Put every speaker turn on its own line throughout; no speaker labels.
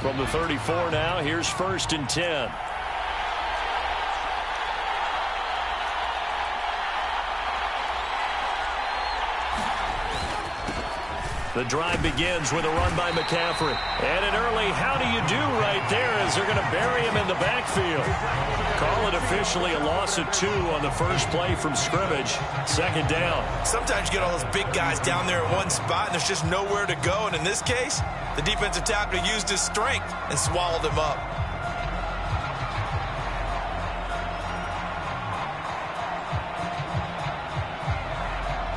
From the 34 now, here's 1st and 10. The drive begins with a run by McCaffrey. And an early how do you do right there as they're going to bury him in the backfield. Call it officially a loss of 2 on the first play from scrimmage. 2nd down.
Sometimes you get all those big guys down there in one spot and there's just nowhere to go. And in this case, the defensive tackle used his strength and swallowed him up.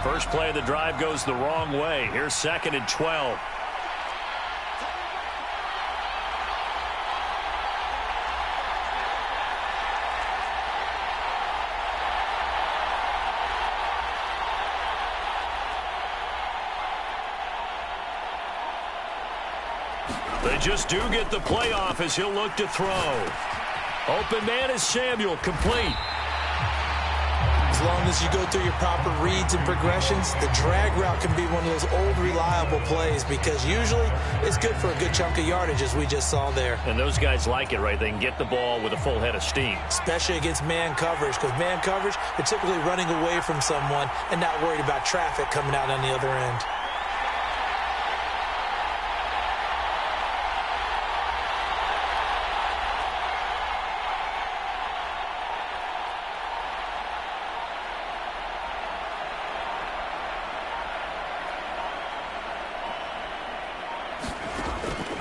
First play of the drive goes the wrong way. Here's 2nd and 12. They just do get the playoff as he'll look to throw. Open man is Samuel, complete.
As long as you go through your proper reads and progressions, the drag route can be one of those old reliable plays because usually it's good for a good chunk of yardage as we just saw there.
And those guys like it, right? They can get the ball with a full head of steam.
Especially against man coverage because man coverage, they're typically running away from someone and not worried about traffic coming out on the other end.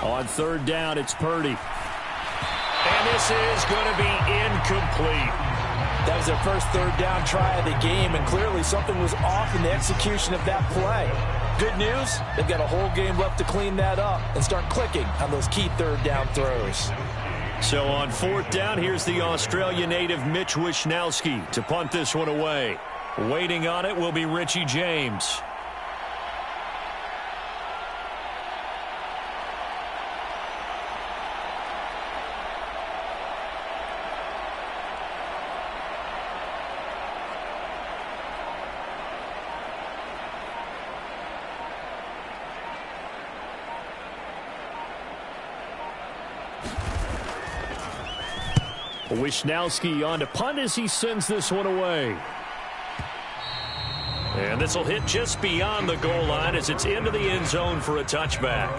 On 3rd down, it's Purdy. And this is going to be incomplete.
That was their first 3rd down try of the game, and clearly something was off in the execution of that play. Good news, they've got a whole game left to clean that up and start clicking on those key 3rd down throws.
So on 4th down, here's the Australia native Mitch Wishnowsky to punt this one away. Waiting on it will be Richie James. Wishnowsky on to punt as he sends this one away. And this will hit just beyond the goal line as it's into the end zone for a touchback.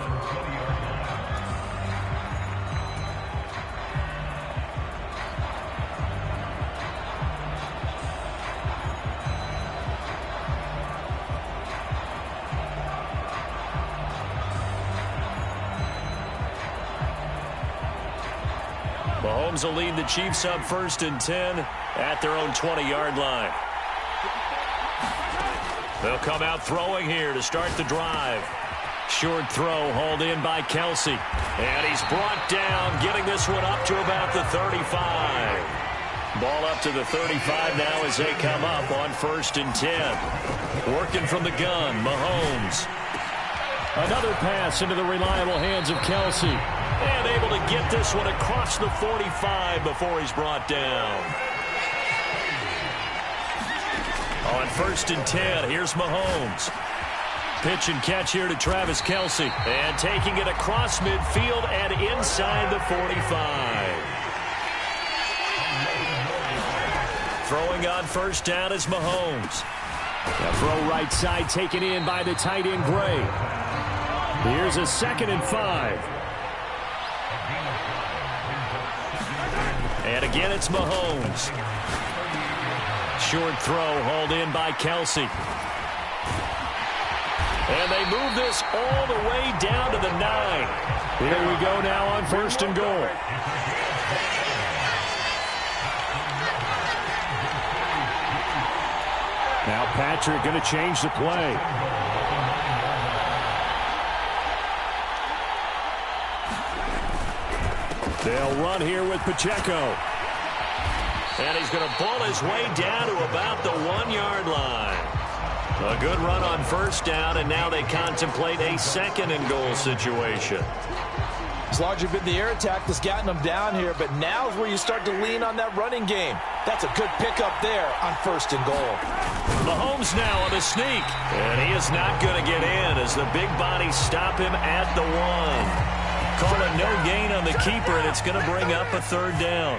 Mahomes will lead the Chiefs up 1st and 10 at their own 20-yard line. They'll come out throwing here to start the drive. Short throw hauled in by Kelsey. And he's brought down, getting this one up to about the 35. Ball up to the 35 now as they come up on 1st and 10. Working from the gun, Mahomes. Another pass into the reliable hands of Kelsey. And able to get this one across the 45 before he's brought down. On 1st and 10, here's Mahomes. Pitch and catch here to Travis Kelsey. And taking it across midfield and inside the 45. Throwing on 1st down is Mahomes. A throw right side taken in by the tight end Gray. Here's a 2nd and 5. And again, it's Mahomes. Short throw hauled in by Kelsey. And they move this all the way down to the 9. Here we go now on 1st and goal. Now Patrick going to change the play. They'll run here with Pacheco. And he's going to pull his way down to about the 1-yard line. A good run on 1st down, and now they contemplate a 2nd and goal situation.
It's largely been the air attack that's gotten them down here, but now's where you start to lean on that running game. That's a good pickup there on 1st and goal.
Mahomes now on the sneak, and he is not going to get in as the big bodies stop him at the 1. call it no gain on the keeper, and it's going to bring up a third down.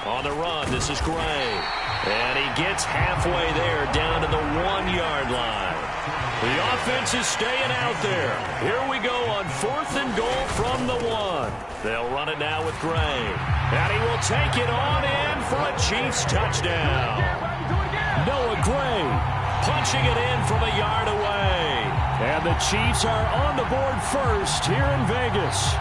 On the run, this is Gray. And he gets halfway there, down to the 1-yard line. The offense is staying out there. Here we go on 4th and goal from the 1. They'll run it now with Gray. And he will take it on in for a Chiefs touchdown. Noah Gray punching it in from a yard away. And the Chiefs are on the board first here in Vegas.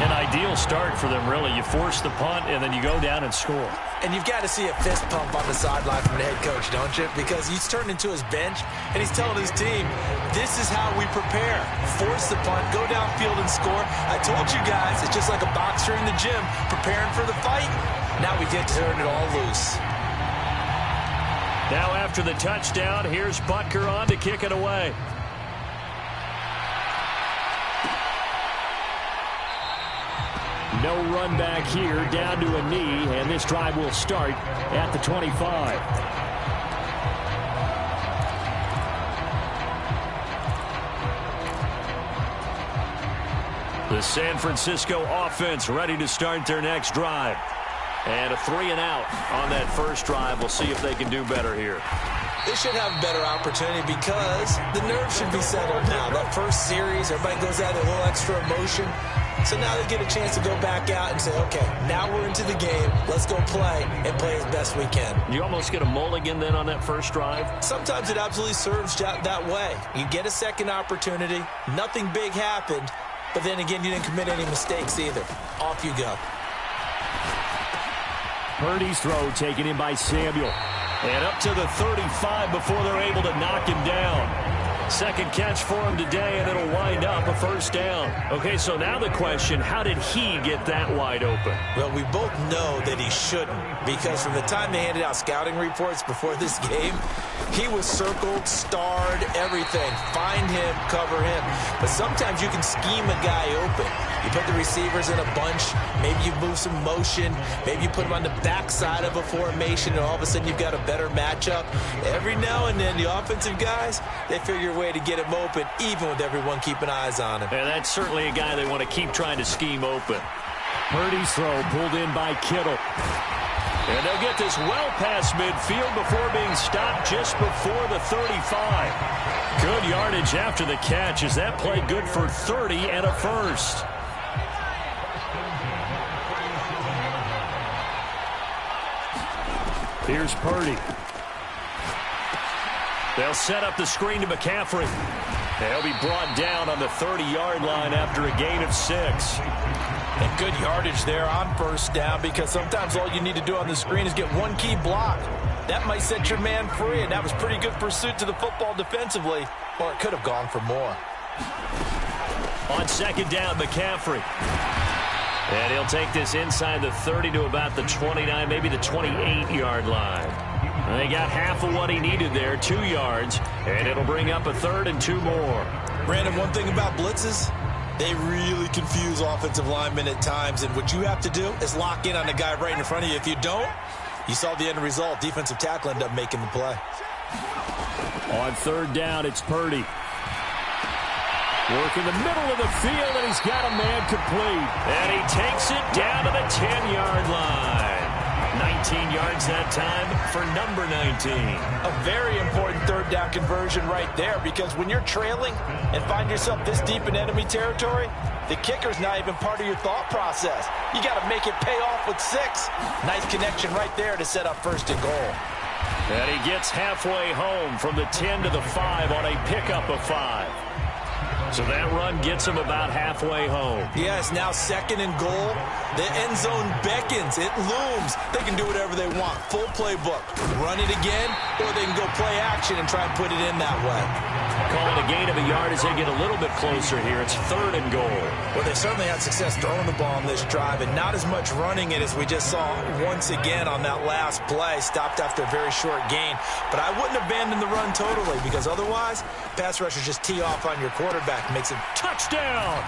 An ideal start for them, really. You force the punt, and then you go down and score.
And you've got to see a fist pump on the sideline from the head coach, don't you? Because he's turned into his bench, and he's telling his team, this is how we prepare. Force the punt, go downfield and score. I told you guys, it's just like a boxer in the gym, preparing for the fight. Now we get to turn it all loose.
Now after the touchdown, here's Butker on to kick it away. No run back here, down to a knee, and this drive will start at the 25. The San Francisco offense ready to start their next drive. And a 3-and-out on that first drive. We'll see if they can do better here.
They should have a better opportunity because the nerves should be settled now. That first series, everybody goes out with a little extra emotion. So now they get a chance to go back out and say, okay, now we're into the game. Let's go play and play as best we can.
You almost get a mulligan then on that first drive?
Sometimes it absolutely serves that way. You get a second opportunity. Nothing big happened. But then again, you didn't commit any mistakes either. Off you go.
Purdy's throw taken in by Samuel. And up to the 35 before they're able to knock him down. Second catch for him today, and it'll wind up a first down. Okay, so now the question, how did he get that wide open?
Well, we both know that he shouldn't, because from the time they handed out scouting reports before this game, he was circled, starred, everything. Find him, cover him. But sometimes you can scheme a guy open. You put the receivers in a bunch. Maybe you move some motion. Maybe you put them on the backside of a formation, and all of a sudden you've got a better matchup. Every now and then, the offensive guys, they figure a way to get him open, even with everyone keeping eyes on him.
And that's certainly a guy they want to keep trying to scheme open. Purdy's throw pulled in by Kittle. And they'll get this well past midfield before being stopped just before the 35. Good yardage after the catch as that play good for 30 and a first. Here's Purdy. They'll set up the screen to McCaffrey. They'll be brought down on the 30-yard line after a gain of 6.
And good yardage there on first down, because sometimes all you need to do on the screen is get one key block. That might set your man free, and that was pretty good pursuit to the football defensively, or it could have gone for more.
On second down, McCaffrey. And he'll take this inside the 30 to about the 29, maybe the 28-yard line. And they got half of what he needed there, 2 yards, and it'll bring up a 3rd and 2 more.
Brandon, one thing about blitzes, they really confuse offensive linemen at times, and what you have to do is lock in on the guy right in front of you. If you don't, you saw the end result. Defensive tackle ended up making the play.
On 3rd down, it's Purdy. Work in the middle of the field, and he's got a man complete. And he takes it down to the 10-yard line. 19 yards that time for number 19.
A very important 3rd down conversion right there, because when you're trailing and find yourself this deep in enemy territory, the kicker's not even part of your thought process. You got to make it pay off with 6. Nice connection right there to set up 1st and goal.
And he gets halfway home from the 10 to the 5 on a pickup of 5. So that run gets him about halfway home.
Yeah, it's now 2nd and goal. The end zone beckons. It looms. They can do whatever they want. Full playbook. Run it again, or they can go play action and try and put it in that way.
Call it a gain of a yard as they get a little bit closer here. It's 3rd and goal.
Well, they certainly had success throwing the ball on this drive, and not as much running it as we just saw once again on that last play. Stopped after a very short gain. But I wouldn't abandon the run totally, because otherwise, pass rushers just tee off on your quarterback. Makes it
touchdown.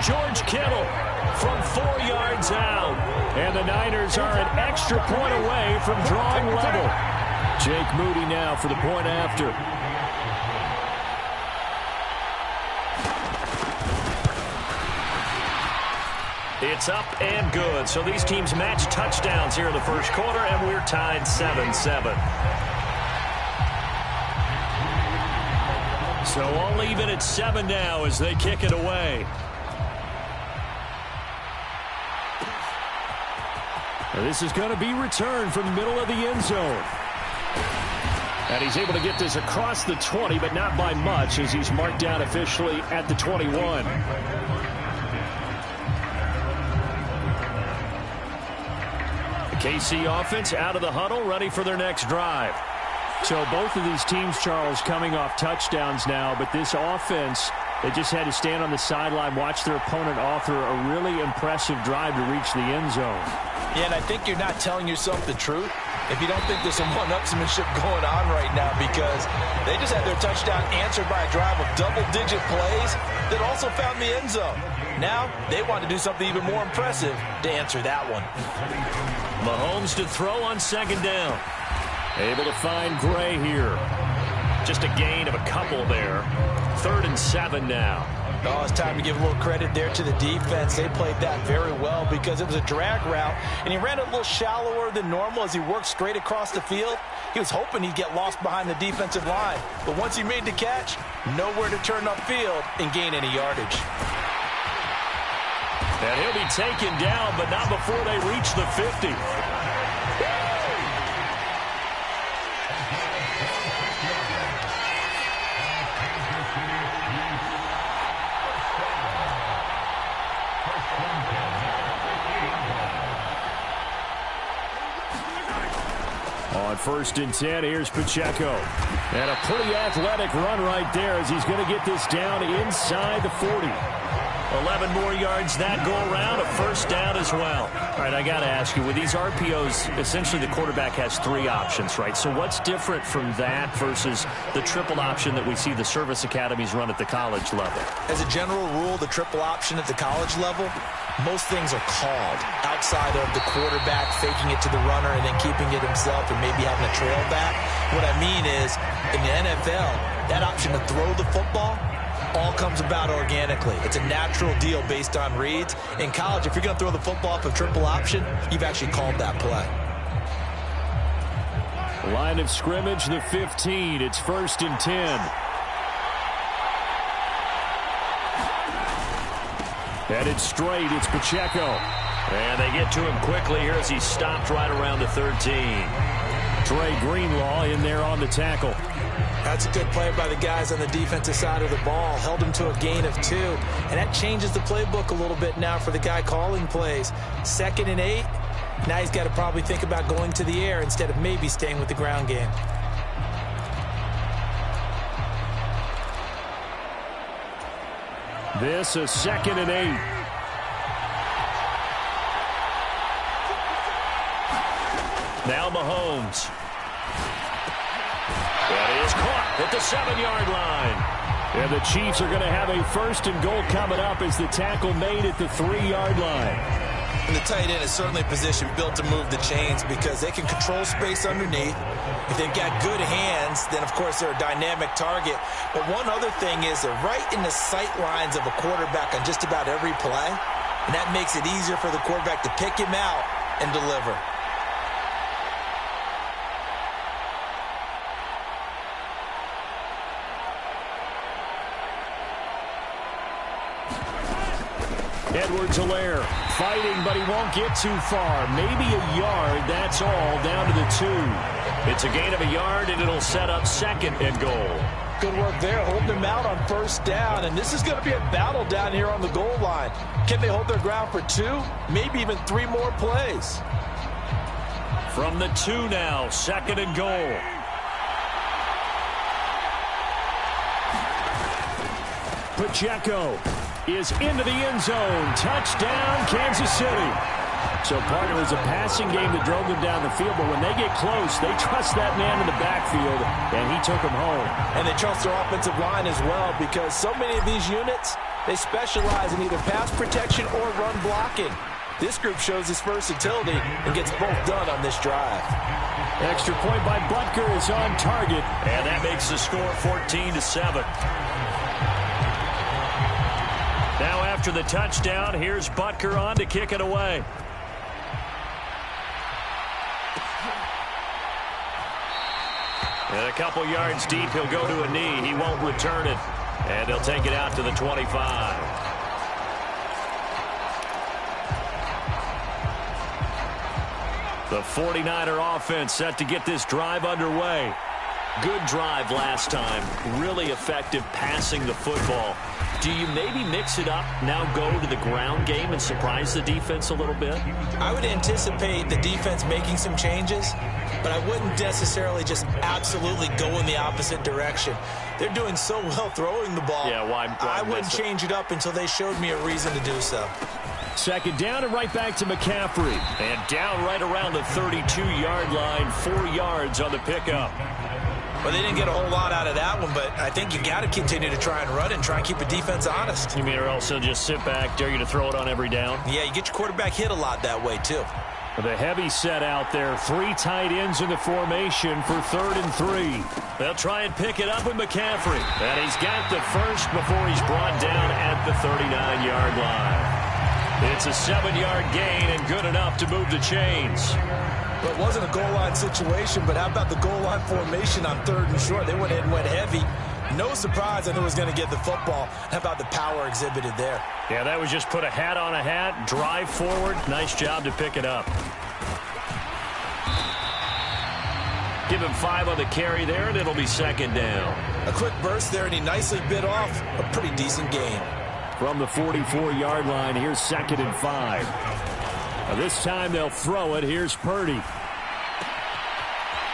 George Kittle from 4 yards out. And the Niners are an extra point away from drawing level. Jake Moody now for the point after. It's up and good. So these teams match touchdowns here in the first quarter, and we're tied 7-7. So all even at 7 now as they kick it away. This is going to be returned from the middle of the end zone. And he's able to get this across the 20, but not by much as he's marked down officially at the 21. The KC offense out of the huddle, ready for their next drive. So both of these teams, Charles, coming off touchdowns now, but this offense, they just had to stand on the sideline, watch their opponent author a really impressive drive to reach the end zone.
Yeah, and I think you're not telling yourself the truth if you don't think there's some one-upsmanship going on right now, because they just had their touchdown answered by a drive of double-digit plays that also found the end zone. Now they want to do something even more impressive to answer that one.
Mahomes to throw on second down. Able to find Gray here. Just a gain of a couple there. 3rd and 7 now.
Oh, it's time to give a little credit there to the defense. They played that very well because it was a drag route, and he ran a little shallower than normal as he worked straight across the field. He was hoping he'd get lost behind the defensive line, but once he made the catch, nowhere to turn upfield and gain any yardage.
And he'll be taken down, but not before they reach the 50. On 1st and 10, here's Pacheco. And a pretty athletic run right there as he's going to get this down inside the 40. 11 more yards that go around, a first down as well. All right, I got to ask you, with these RPOs, essentially the quarterback has 3 options, right? So what's different from that versus the triple option that we see the service academies run at the college level?
As a general rule, the triple option at the college level, most things are called outside of the quarterback faking it to the runner and then keeping it himself and maybe having a trail back. What I mean is, in the NFL, that option to throw the football all comes about organically. It's a natural deal based on reads. In college, if you're going to throw the football off a triple option, you've actually called that play.
Line of scrimmage, the 15. It's 1st and 10. Headed straight, it's Pacheco. And they get to him quickly here as he's stopped right around the 13. Trey Greenlaw in there on the tackle.
That's a good play by the guys on the defensive side of the ball. Held him to a gain of 2. And that changes the playbook a little bit now for the guy calling plays. 2nd and 8. Now he's got to probably think about going to the air instead of maybe staying with the ground game.
This is 2nd and 8. Now Mahomes. That is caught at the 7-yard line. And the Chiefs are going to have a 1st and goal coming up as the tackle made at the 3-yard line.
And the tight end is certainly a position built to move the chains because they can control space underneath. If they've got good hands, then, of course, they're a dynamic target. But one other thing is they're right in the sight lines of a quarterback on just about every play. And that makes it easier for the quarterback to pick him out and deliver.
Edwards-Helaire fighting, but he won't get too far. Maybe a yard, that's all, down to the 2. It's a gain of a yard, and it'll set up 2nd and goal.
Good work there, holding him out on 1st down, and this is going to be a battle down here on the goal line. Can they hold their ground for 2, maybe even 3 more plays?
From the 2 now, 2nd and goal. Pacheco is into the end zone. Touchdown, Kansas City. So part of it was a passing game that drove them down the field, but when they get close, they trust that man in the backfield, and he took them home.
And they trust their offensive line as well because so many of these units, they specialize in either pass protection or run blocking. This group shows its versatility and gets both done on this drive.
Extra point by Butker is on target, and that makes the score 14-7. Now after the touchdown, here's Butker on to kick it away. And a couple yards deep, he'll go to a knee. He won't return it. And they'll take it out to the 25. The 49er offense set to get this drive underway. Good drive last time. Really effective passing the football. Do you maybe mix it up, now go to the ground game and surprise the defense a little bit?
I would anticipate the defense making some changes, but I wouldn't necessarily just absolutely go in the opposite direction. They're doing so well throwing the ball.
Yeah, why
I wouldn't change it up until they showed me a reason to do so.
Second down and right back to McCaffrey. And down right around the 32-yard line, 4 yards on the pickup.
Well, they didn't get a whole lot out of that one, but I think you got to continue to try and run and try and keep the defense honest.
You mean or else they'll just sit back, dare you to throw it on every down?
Yeah, you get your quarterback hit a lot that way, too.
The heavy set out there. 3 tight ends in the formation for 3rd and 3. They'll try and pick it up with McCaffrey. And he's got the first before he's brought down at the 39-yard line. It's a 7-yard gain and good enough to move the chains.
But it wasn't a goal line situation, but how about the goal line formation on 3rd and short? They went in and went heavy. No surprise I knew he was going to get the football. How about the power exhibited there?
Yeah, that was just put a hat on a hat, drive forward. Nice job to pick it up. Give him 5 on the carry there, and it'll be 2nd down.
A quick burst there, and he nicely bit off a pretty decent gain.
From the 44-yard line, here's 2nd and 5. Now this time they'll throw it. Here's Purdy.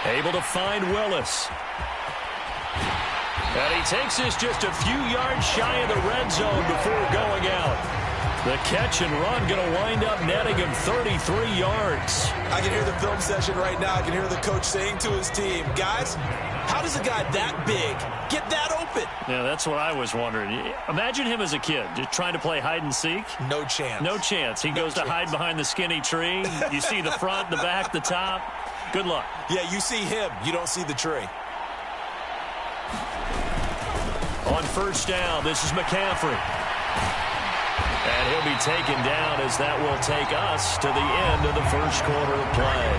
Able to find Willis. And he takes this just a few yards shy of the red zone before going out. The catch and run going to wind up netting him 33 yards.
I can hear the film session right now. I can hear the coach saying to his team, guys, how does a guy that big get that open?
Yeah, that's what I was wondering. Imagine him as a kid, just trying to play hide and seek.
No chance.
No chance. He goes to hide behind the skinny tree. You see the front, the back, the top. Good luck.
Yeah, you see him. You don't see the tree.
On 1st down, this is McCaffrey. And he'll be taken down as that will take us to the end of the 1st quarter of play.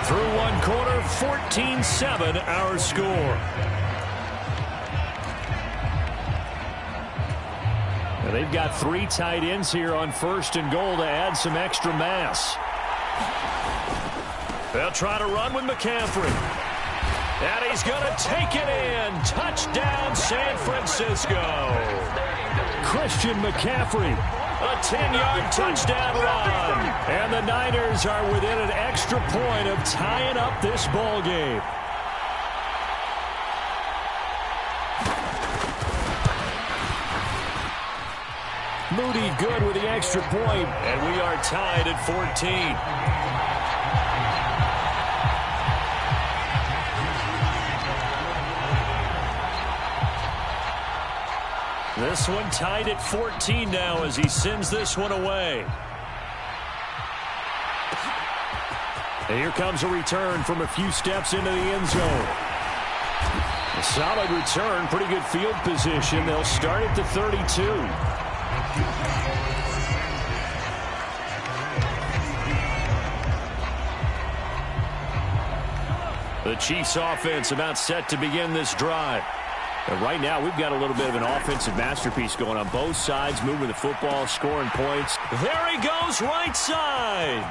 Through 1 quarter, 14-7 our score. Now they've got 3 tight ends here on 1st and goal to add some extra mass. They'll try to run with McCaffrey. And he's going to take it in. Touchdown, San Francisco. Christian McCaffrey. A 10-yard touchdown run. And the Niners are within an extra point of tying up this ball game. Moody good with the extra point. And we are tied at 14. This one tied at 14 now as he sends this one away. And here comes a return from a few steps into the end zone. A solid return, pretty good field position. They'll start at the 32. The Chiefs offense about set to begin this drive. And right now, we've got a little bit of an offensive masterpiece going on both sides, moving the football, scoring points. There he goes, right side.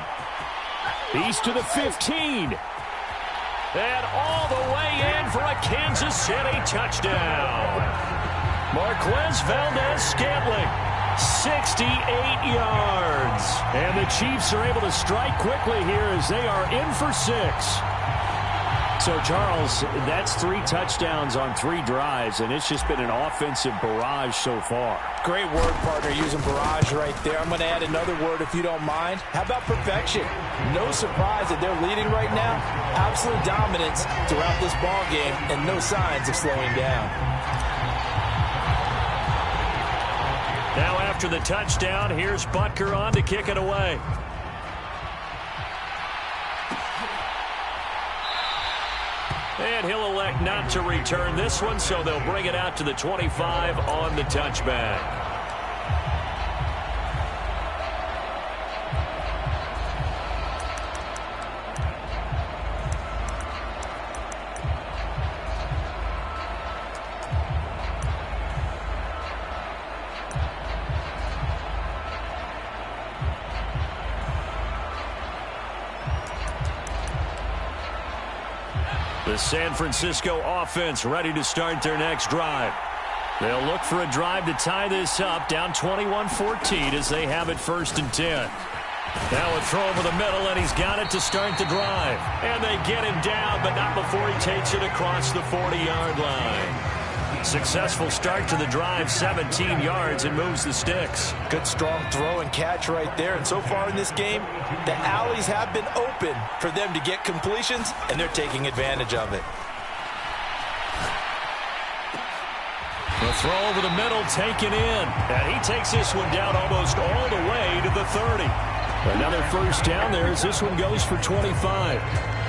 He's to the 15. And all the way in for a Kansas City touchdown. Marquez Valdez-Scantling, 68 yards. And the Chiefs are able to strike quickly here as they are in for 6. So, Charles, that's 3 touchdowns on 3 drives, and it's just been an offensive barrage so far.
Great word, partner, using barrage right there. I'm going to add another word if you don't mind. How about perfection? No surprise that they're leading right now. Absolute dominance throughout this ball game and no signs of slowing down.
Now after the touchdown, here's Butker on to kick it away. And he'll elect not to return this one, so they'll bring it out to the 25 on the touchback. The San Francisco offense ready to start their next drive. They'll look for a drive to tie this up, down 21-14 as they have it 1st and 10. Now a throw over the middle, and he's got it to start the drive. And they get him down, but not before he takes it across the 40-yard line. Successful start to the drive, 17 yards, and moves the sticks.
Good strong throw and catch right there. And so far in this game, the alleys have been open for them to get completions, and they're taking advantage of it.
The throw over the middle taken in. And he takes this one down almost all the way to the 30. Another first down there as this one goes for 25.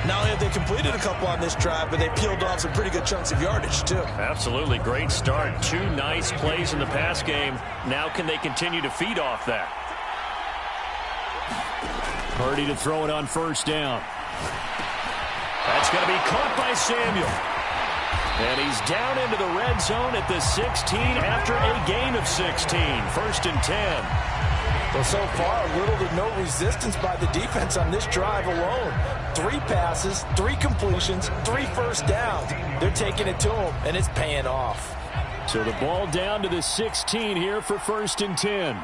Not only have they completed a couple on this drive, but they peeled off some pretty good chunks of yardage, too.
Absolutely. Great start. 2 nice plays in the pass game. Now can they continue to feed off that? Purdy to throw it on 1st down. That's going to be caught by Samuel. And he's down into the red zone at the 16 after a gain of 16. 1st and 10.
Well, so far, little to no resistance by the defense on this drive alone. 3 passes, 3 completions, 3 first downs. They're taking it to him, and it's paying off.
So the ball down to the 16 here for 1st and 10.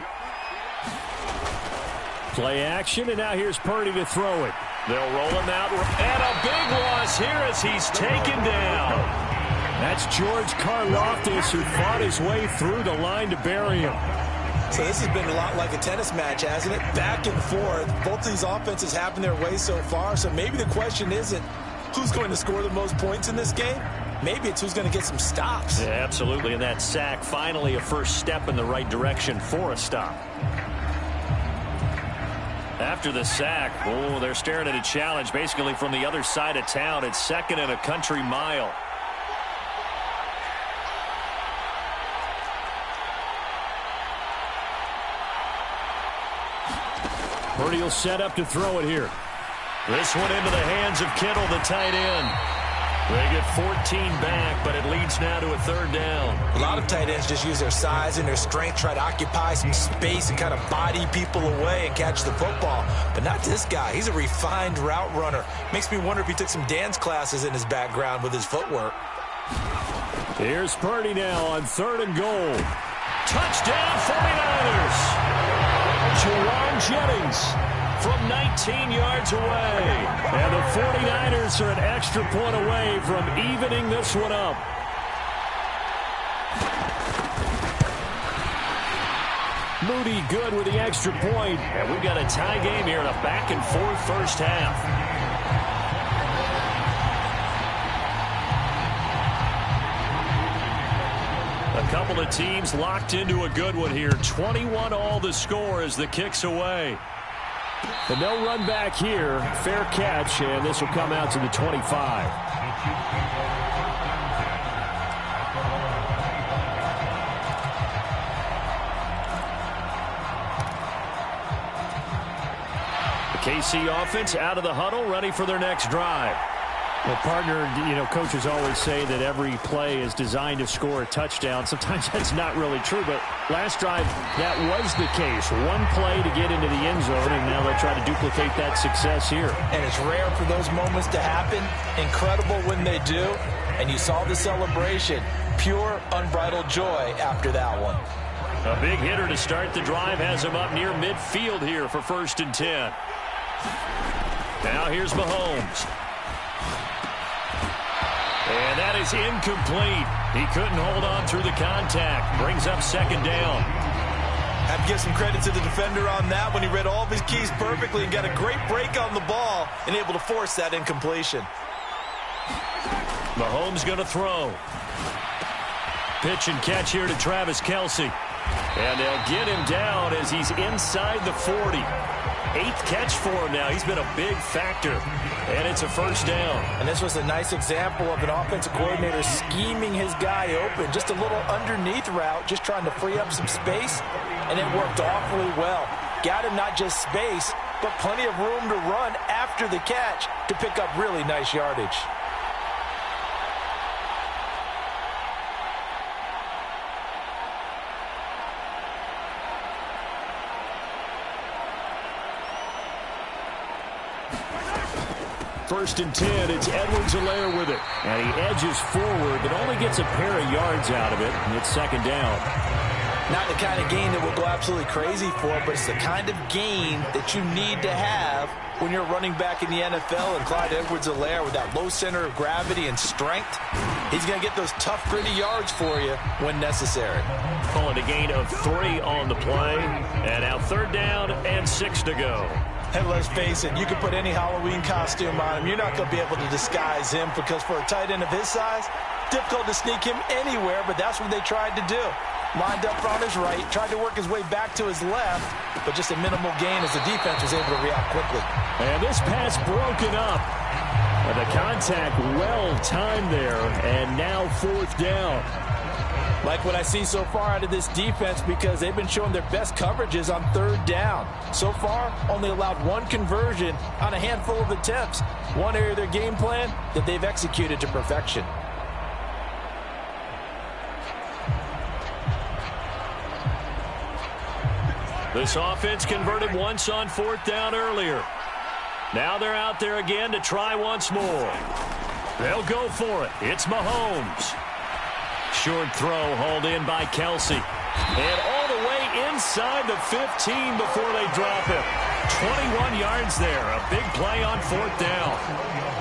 Play action, and now here's Purdy to throw it. They'll roll him out, and a big loss here as he's taken down. That's George Karlaftis, who fought his way through the line to bury him.
So this has been a lot like a tennis match, hasn't it? Back and forth. Both these offenses having their way so far. So maybe the question isn't who's going to score the most points in this game. Maybe it's who's going to get some stops.
Yeah, absolutely. And that sack, finally a first step in the right direction for a stop. After the sack, oh, they're staring at a challenge basically from the other side of town. It's 2nd and a country mile. Purdy will set up to throw it here. This one into the hands of Kittle, the tight end. They get 14 back, but it leads now to a 3rd down.
A lot of tight ends just use their size and their strength, try to occupy some space and kind of body people away and catch the football. But not this guy. He's a refined route runner. Makes me wonder if he took some dance classes in his background with his footwork.
Here's Purdy now on 3rd and goal. Touchdown 49ers. Jawan Jennings from 19 yards away. And the 49ers are an extra point away from evening this one up. Moody good with the extra point. And we've got a tie game here in a back-and-forth first half. A couple of teams locked into a good one here. 21 all the score as the kick's away. But no run back here. Fair catch, and this will come out to the 25. The KC offense out of the huddle, ready for their next drive. Well, partner, coaches always say that every play is designed to score a touchdown. Sometimes that's not really true, but last drive, that was the case. One play to get into the end zone, and now they'll try to duplicate that success here.
And it's rare for those moments to happen. Incredible when they do. And you saw the celebration. Pure, unbridled joy after that one.
A big hitter to start the drive has him up near midfield here for 1st and 10. Now here's Mahomes. And that is incomplete. He couldn't hold on through the contact. Brings up 2nd down.
Have to give some credit to the defender on that when he read all of his keys perfectly and got a great break on the ball and able to force that incompletion.
Mahomes going to throw. Pitch and catch here to Travis Kelce. And they'll get him down as he's inside the 40. 8th catch for him now. He's been a big factor, and it's a first down.
And this was a nice example of an offensive coordinator scheming his guy open. Just a little underneath route, just trying to free up some space, and it worked awfully well. Got him not just space, but plenty of room to run after the catch to pick up really nice yardage.
First and 10, it's Edwards-Helaire with it. And he edges forward, but only gets a pair of yards out of it, and it's second down.
Not the kind of gain that we'll go absolutely crazy for, but it's the kind of gain that you need to have when you're running back in the NFL. And Clyde Edwards-Helaire, with that low center of gravity and strength, he's going to get those tough, gritty yards for you when necessary.
Calling a gain of 3 on the play. And now third down and 6 to go.
And let's face it, you can put any Halloween costume on him. You're not going to be able to disguise him, because for a tight end of his size, difficult to sneak him anywhere, but that's what they tried to do. Lined up on his right, tried to work his way back to his left, but just a minimal gain as the defense was able to react quickly.
And this pass broken up. And the contact well timed there, and now fourth down.
Like what I see so far out of this defense, because they've been showing their best coverages on third down. So far, only allowed 1 conversion on a handful of attempts. One area of their game plan that they've executed to perfection.
This offense converted once on fourth down earlier. Now they're out there again to try once more. They'll go for it. It's Mahomes. Short throw hauled in by Kelce. And all the way inside the 15 before they drop him. 21 yards there. A big play on fourth down.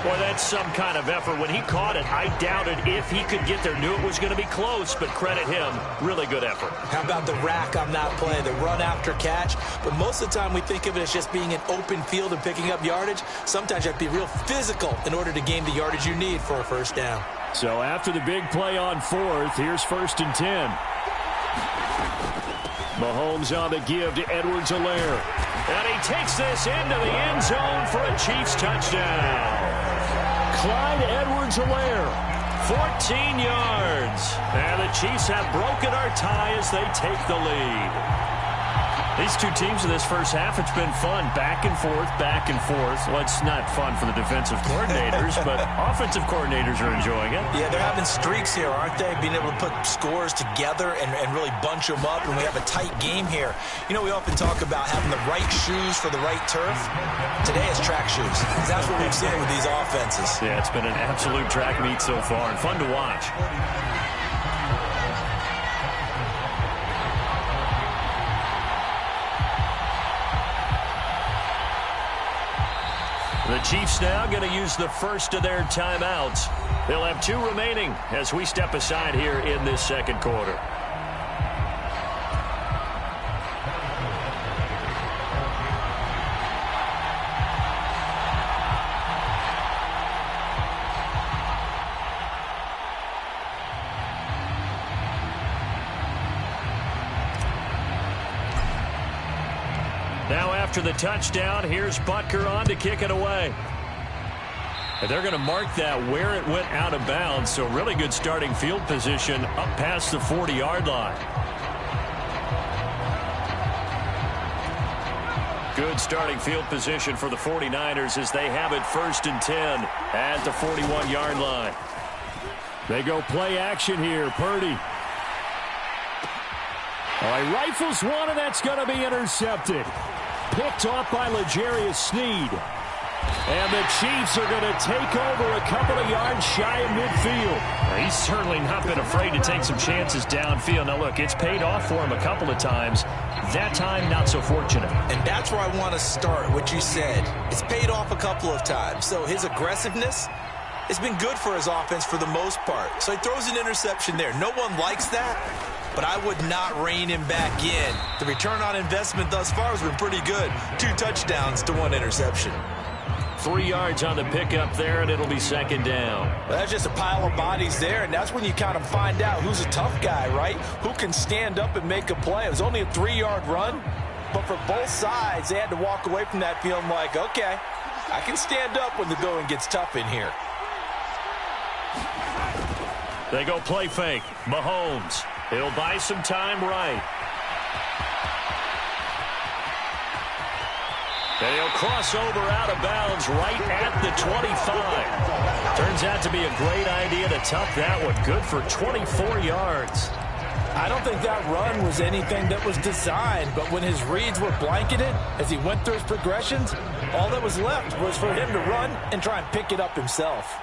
Boy, that's some kind of effort. When he caught it, I doubted if he could get there. Knew it was going to be close, but credit him. Really good effort.
How about the rack on that play, the run after catch? But most of the time we think of it as just being an open field and picking up yardage. Sometimes you have to be real physical in order to gain the yardage you need for a first down.
So after the big play on fourth, here's first and 10. Mahomes on the give to Edwards-Helaire. And he takes this into the end zone for a Chiefs touchdown. Clyde Edwards-Helaire, 14 yards. And the Chiefs have broken our tie as they take the lead. These two teams in this first half, it's been fun. Back and forth, back and forth. Well, it's not fun for the defensive coordinators, but offensive coordinators are enjoying it.
Yeah, they're having streaks here, aren't they? Being able to put scores together and really bunch them up, and we have a tight game here. You know, we often talk about having the right shoes for the right turf. Today it's track shoes. That's what we've seen with these offenses.
Yeah, it's been an absolute track meet so far, and fun to watch. The Chiefs now going to use the first of their timeouts. They'll have 2 remaining as we step aside here in this second quarter. Now after the touchdown, here's Butker on to kick it away. And they're going to mark that where it went out of bounds, so really good starting field position up past the 40-yard line. Good starting field position for the 49ers as they have it first and 10 at the 41-yard line. They go play action here. Purdy. He rifles one, and that's going to be intercepted. Picked off by L'Jarius Sneed. And the Chiefs are going to take over a couple of yards shy of midfield. He's certainly not been afraid to take some chances downfield. Now, look, it's paid off for him a couple of times. That time, not so fortunate.
And that's where I want to start, what you said. It's paid off a couple of times. So his aggressiveness has been good for his offense for the most part. So he throws an interception there. No one likes that, but I would not rein him back in. The return on investment thus far has been pretty good. 2 touchdowns to 1 interception.
3 yards on the pickup there, and it'll be second down.
Well, that's just a pile of bodies there, and that's when you kind of find out who's a tough guy, right? Who can stand up and make a play. It was only a 3-yard run, But for both sides, they had to walk away from that feeling like, okay, I can stand up when the going gets tough in here.
They go play fake. Mahomes. He'll buy some time right. And he'll cross over out of bounds right at the 25. Turns out to be a great idea to tuck that one. Good for 24 yards.
I don't think that run was anything that was designed, but when his reads were blanketed as he went through his progressions, all that was left was for him to run and try and pick it up himself.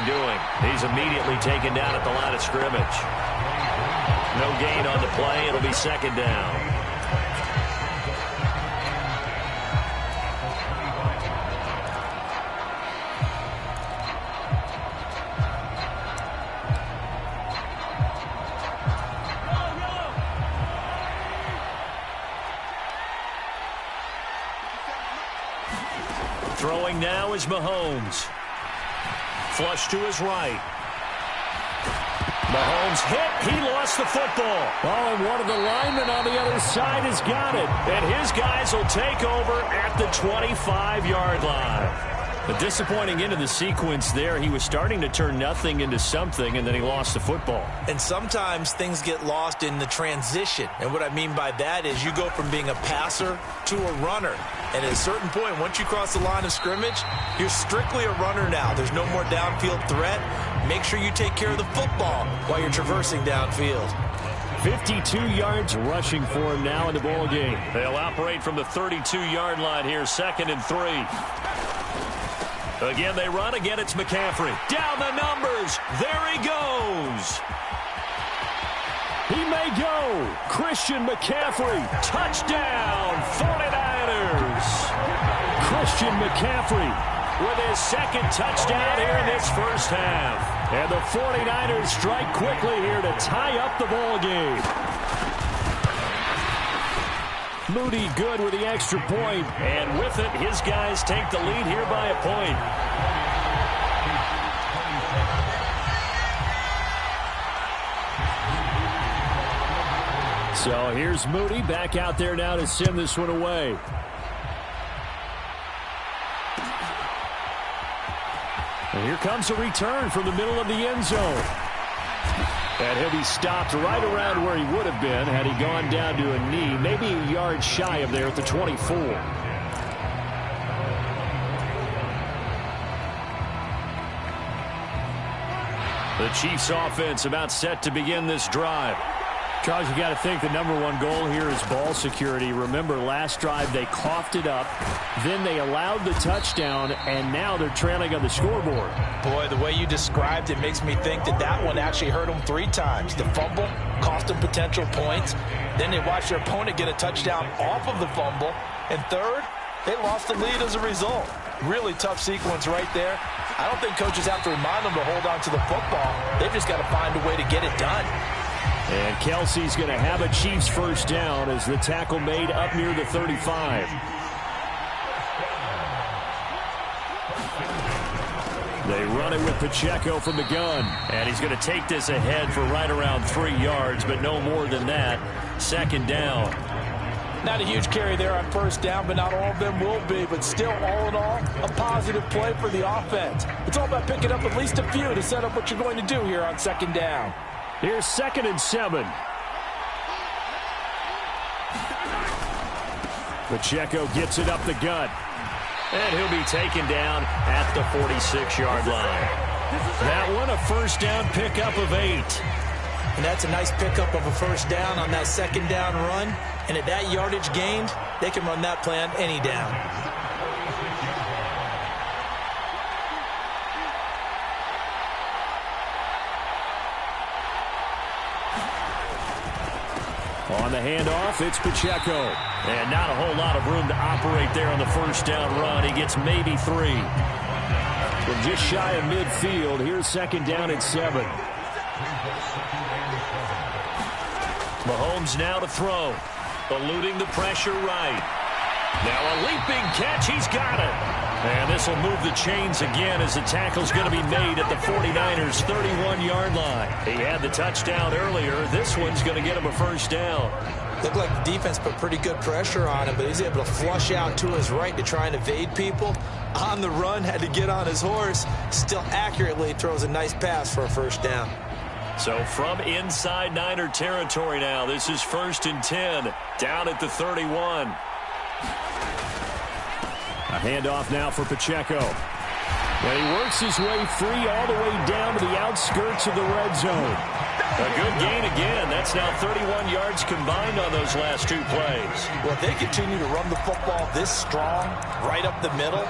Doing. He's immediately taken down at the line of scrimmage. No gain on the play. It'll be second down. Throwing now is Mahomes. Flush to his right. Mahomes hit. He lost the football. Oh, and one of the linemen on the other side has got it. And his guys will take over at the 25-yard line. A disappointing end of the sequence there. He was starting to turn nothing into something, and then he lost the football.
And sometimes things get lost in the transition. And what I mean by that is you go from being a passer to a runner. And at a certain point, once you cross the line of scrimmage, you're strictly a runner now. There's no more downfield threat. Make sure you take care of the football while you're traversing downfield.
52 yards rushing for him now in the ball game. They'll operate from the 32-yard line here, 2nd and 3. Again, they run. Again, it's McCaffrey. Down the numbers. There he goes. He may go. Christian McCaffrey. Touchdown, 49ers. Christian McCaffrey with his second touchdown here in this first half. And the 49ers strike quickly here to tie up the ball game. Moody good with the extra point. And with it, his guys take the lead here by a point. So here's Moody back out there now to send this one away. And here comes a return from the middle of the end zone. And he'll be stopped right around where he would have been had he gone down to a knee, maybe a yard shy of there at the 24. The Chiefs offense about set to begin this drive. Charles, you got to think the #1 goal here is ball security. Remember, last drive they coughed it up, then they allowed the touchdown, and now they're trailing on the scoreboard.
Boy, the way you described it makes me think that that one actually hurt them 3 times. The fumble cost them potential points. Then they watched their opponent get a touchdown off of the fumble. And third, they lost the lead as a result. Really tough sequence right there. I don't think coaches have to remind them to hold on to the football. They've just got to find a way to get it done.
And Kelsey's going to have a Chiefs first down as the tackle made up near the 35. They run it with Pacheco from the gun. And he's going to take this ahead for right around 3 yards, but no more than that. 2nd down.
Not a huge carry there on first down, but not all of them will be. But still, all in all, a positive play for the offense. It's all about picking up at least a few to set up what you're going to do here on 2nd down.
Here's 2nd and 7. Pacheco gets it up the gut. And he'll be taken down at the 46-yard line. That one, a first down pickup of 8.
And that's a nice pickup of a first down on that 2nd down run. And at that yardage gained, they can run that play on any down.
On the handoff, it's Pacheco. And not a whole lot of room to operate there on the first down run. He gets maybe 3. From just shy of midfield, here's 2nd down and 7. Mahomes now to throw. Eluding the pressure right. Now a leaping catch. He's got it. And this will move the chains again as the tackle's going to be made at the 49ers' 31-yard line. He had the touchdown earlier. This one's going to get him a first down.
Looked like the defense put pretty good pressure on him, but he's able to flush out to his right to try and evade people. On the run, had to get on his horse. Still accurately throws a nice pass for a first down.
So from inside Niner territory now, this is 1st and 10, down at the 31.
A handoff now for Pacheco. And he works his way free all the way down to the outskirts of the red zone.
A good gain again. That's now 31 yards combined on those last two plays.
Well, if they continue to run the football this strong, right up the middle,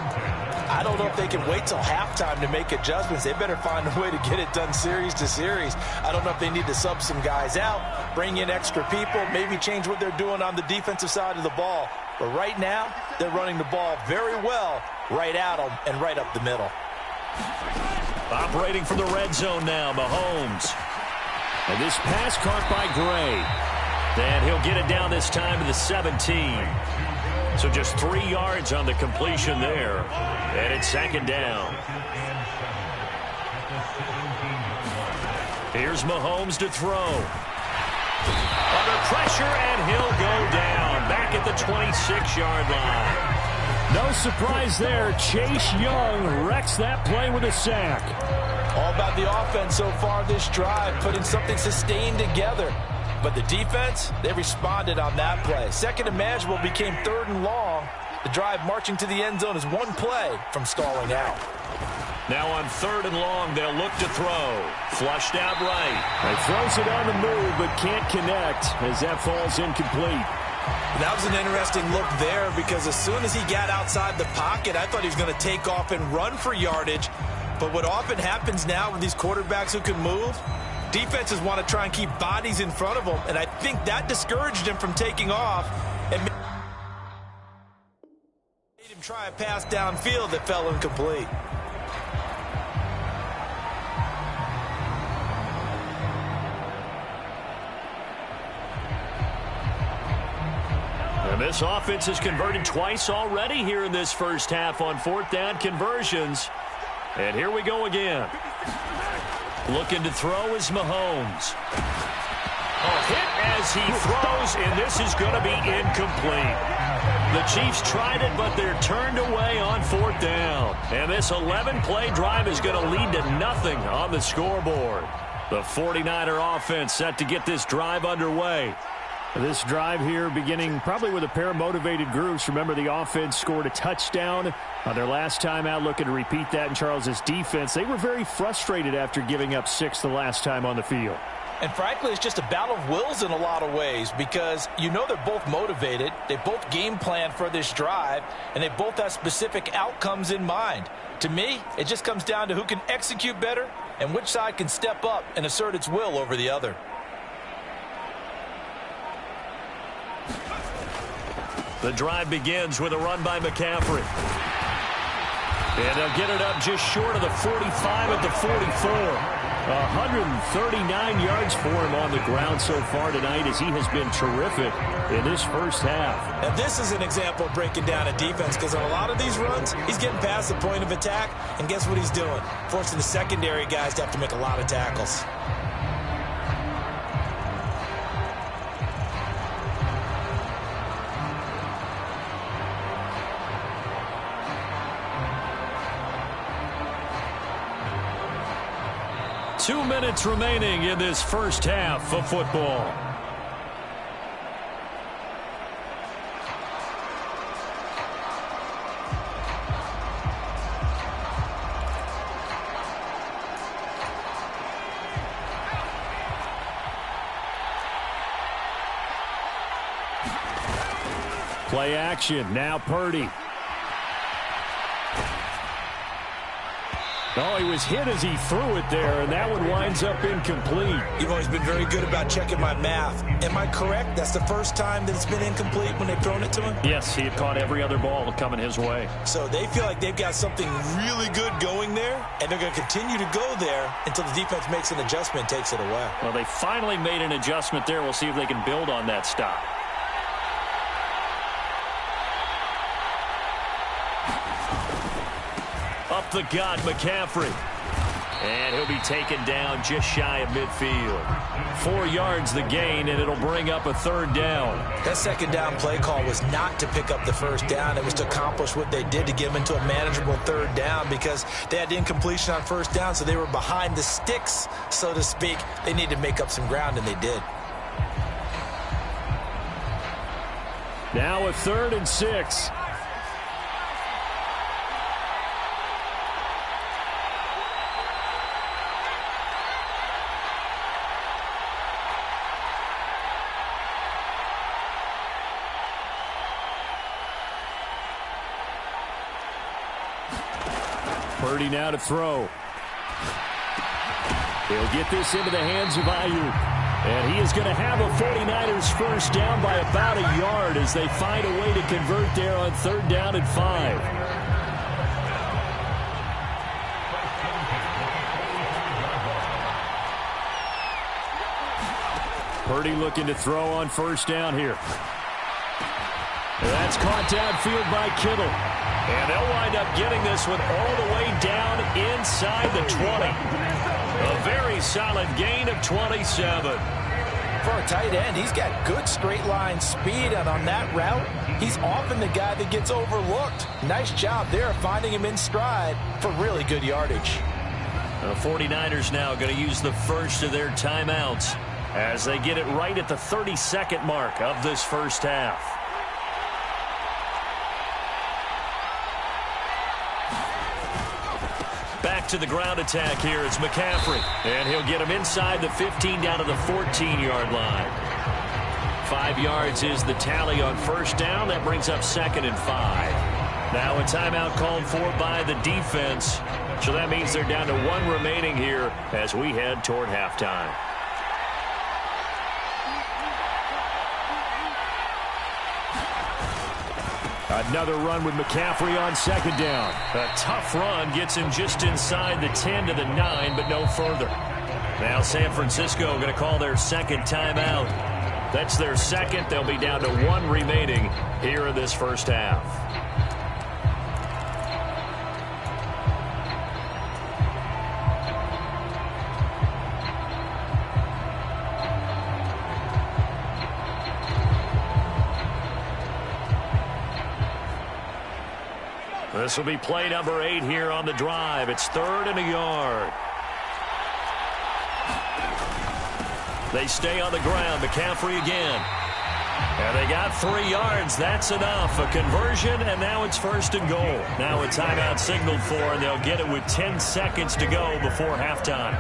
I don't know if they can wait till halftime to make adjustments. They better find a way to get it done series to series. I don't know if they need to sub some guys out, bring in extra people, maybe change what they're doing on the defensive side of the ball. But right now, they're running the ball very well right at them and right up the middle.
Operating from the red zone now, Mahomes. And this pass caught by Gray. And he'll get it down this time to the 17. So just 3 yards on the completion there. And it's 2nd down. Here's Mahomes to throw. Under pressure, and he'll go down. Back at the 26-yard line.
No surprise there. Chase Young wrecks that play with a sack.
All about the offense so far this drive, putting something sustained together. But the defense, they responded on that play. 2nd and manageable became 3rd and long. The drive marching to the end zone is one play from stalling out.
Now on 3rd and long, they'll look to throw. Flushed out right.
He throws it on the move, but can't connect as that falls incomplete.
That was an interesting look there because as soon as he got outside the pocket, I thought he was going to take off and run for yardage. But what often happens now with these quarterbacks who can move, defenses want to try and keep bodies in front of them, and I think that discouraged him from taking off and made him try a pass downfield that fell incomplete.
And this offense has converted twice already here in this first half on 4th down conversions. And here we go again. Looking to throw is Mahomes. Hit as he throws, and this is going to be incomplete. The Chiefs tried it, but they're turned away on 4th down. And this 11-play drive is going to lead to nothing on the scoreboard. The 49er offense set to get this drive underway.
This drive here beginning probably with a pair of motivated groups. Remember, the offense scored a touchdown on their last time out, looking to repeat that in Charles' defense. They were very frustrated after giving up 6 the last time on the field.
And frankly, it's just a battle of wills in a lot of ways because you know they're both motivated. They both game plan for this drive, and they both have specific outcomes in mind. To me, it just comes down to who can execute better and which side can step up and assert its will over the other.
The drive begins with a run by McCaffrey. And they'll get it up just short of the 45 at the 44. 139 yards for him on the ground so far tonight as he has been terrific in this first half.
And this is an example of breaking down a defense because on a lot of these runs, he's getting past the point of attack, and guess what he's doing? Forcing the secondary guys to have to make a lot of tackles.
Two minutes remaining in this first half of football.
Play action. Now Purdy. Oh, he was hit as he threw it there, and that one winds up incomplete.
You've always been very good about checking my math. Am I correct? That's the first time that it's been incomplete when they've thrown it to him?
Yes, he had caught every other ball coming his way.
So they feel like they've got something really good going there, and they're going to continue to go there until the defense makes an adjustment and takes it away.
Well, they finally made an adjustment there. We'll see if they can build on that stop. Up the gut, McCaffrey. And he'll be taken down just shy of midfield. 4 yards the gain, and it'll bring up a third down.
That second down play call was not to pick up the first down. It was to accomplish what they did to get them into a manageable third down because they had incompletion on first down, so they were behind the sticks, so to speak. They needed to make up some ground, and they did.
Now a 3rd and 6. Purdy now to throw. He'll get this into the hands of Ayuk. And he is going to have a 49ers first down by about a yard as they find a way to convert there on 3rd down and 5. Purdy looking to throw on first down here. That's caught downfield by Kittle. And they'll wind up getting this one all the way down inside the 20. A very solid gain of 27.
For a tight end, he's got good straight line speed, and on that route, he's often the guy that gets overlooked. Nice job there finding him in stride for really good yardage.
The 49ers now going to use the first of their timeouts as they get it right at the 32nd mark of this first half. Back to the ground attack here. It's McCaffrey. And he'll get him inside the 15 down to the 14-yard line. 5 yards is the tally on first down. That brings up 2nd and 5. Now a timeout called for by the defense. So that means they're down to 1 remaining here as we head toward halftime.
Another run with McCaffrey on 2nd down. A tough run gets him just inside the 10 to the 9, but no further. Now San Francisco going to call their 2nd timeout. That's their 2nd. They'll be down to 1 remaining here in this first half. This will be play number 8 here on the drive. It's 3rd and a yard. They stay on the ground. McCaffrey again. And they got 3 yards. That's enough. A conversion, and now it's 1st and goal. Now a timeout signaled for, and they'll get it with 10 seconds to go before halftime.